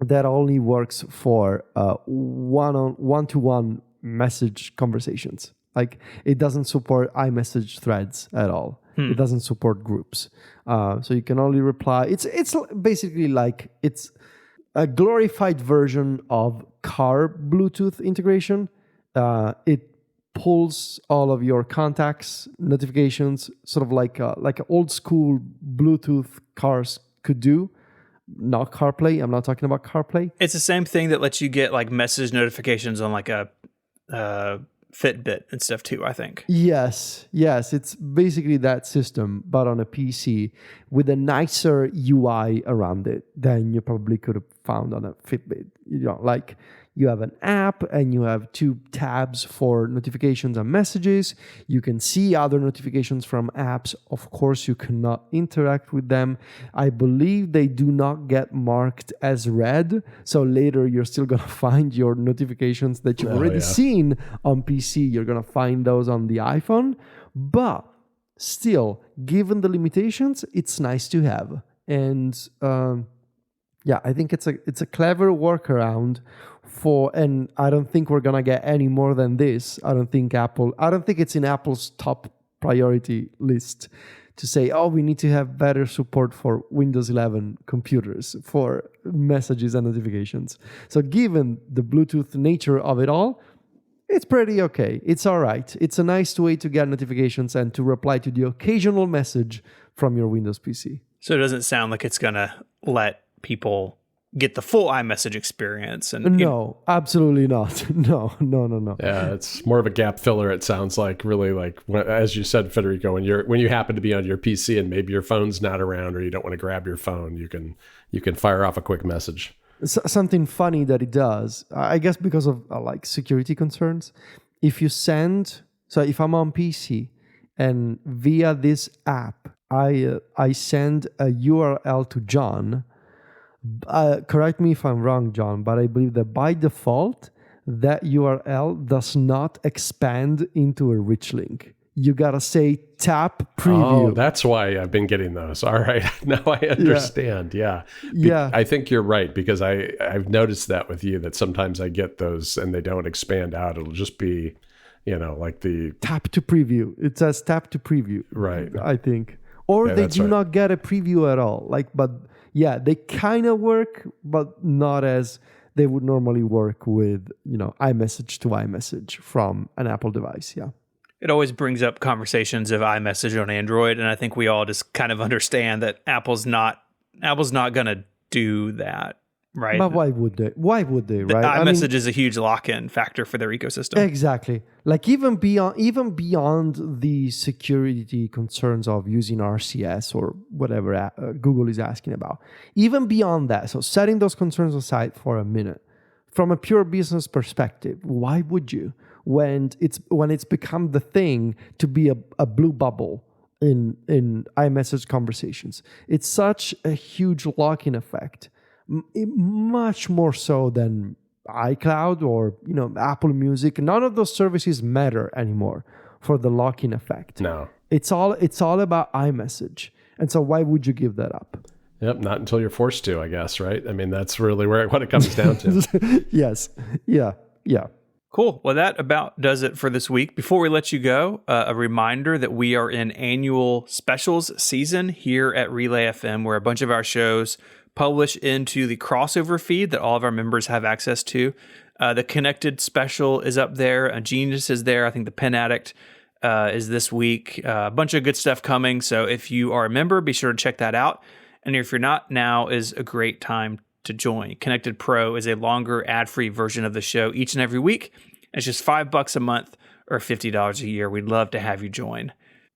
that only works for one-to-one message conversations. Like, it doesn't support iMessage threads at all. It doesn't support groups. So you can only reply. It's basically like it's a glorified version of car Bluetooth integration. It pulls all of your contacts, notifications, sort of like old school Bluetooth cars could do. Not CarPlay. I'm not talking about CarPlay. It's the same thing that lets you get like message notifications on like a Fitbit and stuff too, I think. Yes. It's basically that system, but on a PC with a nicer UI around it than you probably could have found on a Fitbit. Like you have an app and you have two tabs for notifications and messages. You can see other notifications from apps. Of course, you cannot interact with them. I believe they do not get marked as read. So later you're still going to find your notifications that you've already seen on PC. You're going to find those on the iPhone. But still, given the limitations, it's nice to have. And I think it's a clever workaround and I don't think we're gonna get any more than this. I don't think it's in Apple's top priority list to say, we need to have better support for Windows 11 computers for messages and notifications. So given the Bluetooth nature of it all, it's pretty okay. It's all right. It's a nice way to get notifications and to reply to the occasional message from your Windows PC. So it doesn't sound like it's going to let people get the full iMessage experience. And No, absolutely not. No. Yeah, it's more of a gap filler. It sounds like, really, like as you said, Federico, when you happen to be on your PC and maybe your phone's not around or you don't want to grab your phone, you can fire off a quick message. Something funny that it does, I guess, because of like security concerns. If I'm on PC and via this app, I send a URL to John. Correct me if I'm wrong, John, but I believe that by default, that URL does not expand into a rich link. You gotta say tap preview. Oh, that's why I've been getting those. All right, now I understand. Yeah. I think you're right, because I've noticed that with you, that sometimes I get those and they don't expand out. It'll just be, like the tap to preview. It says tap to preview. Right. I think, or they do not get a preview at all. But yeah, they kind of work, but not as they would normally work with, iMessage to iMessage from an Apple device. Yeah. It always brings up conversations of iMessage on Android, and I think we all just kind of understand that Apple's not going to do that, right? But why would they? Right? iMessage is a huge lock-in factor for their ecosystem. Exactly. Like even beyond the security concerns of using RCS or whatever Google is asking about, even beyond that. So setting those concerns aside for a minute, from a pure business perspective, why would you? When it's become the thing to be a blue bubble in iMessage conversations. It's such a huge lock-in effect, much more so than iCloud or Apple Music. None of those services matter anymore for the lock-in effect. No, it's all about iMessage, and so why would you give that up? Yep, not until you're forced to, I guess, right? I mean, that's really what it comes down to. Yes, yeah. Cool. Well, that about does it for this week. Before we let you go, a reminder that we are in annual specials season here at Relay FM, where a bunch of our shows publish into the crossover feed that all of our members have access to. The Connected special is up there. Genius is there. I think the Pen Addict is this week. A bunch of good stuff coming. So if you are a member, be sure to check that out. And if you're not, now is a great time to join. Connected Pro is a longer ad-free version of the show each and every week. It's just $5 a month or $50 a year. We'd love to have you join.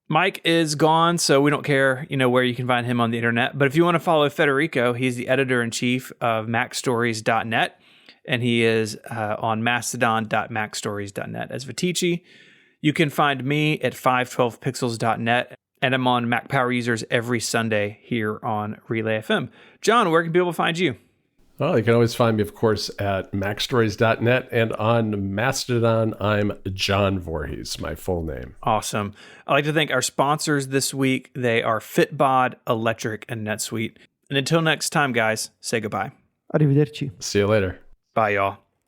Mike is gone, so we don't care, where you can find him on the internet. But if you want to follow Federico, he's the editor-in-chief of MacStories.net, and he is on mastodon.macstories.net as Vitici. You can find me at 512pixels.net, and I'm on Mac Power Users every Sunday here on Relay FM. John, where can people find you? Well, you can always find me, of course, at macstories.net, and on Mastodon, I'm John Voorhees, my full name. Awesome. I'd like to thank our sponsors this week. They are Fitbod, Electric, and NetSuite. And until next time, guys, say goodbye. Arrivederci. See you later. Bye, y'all.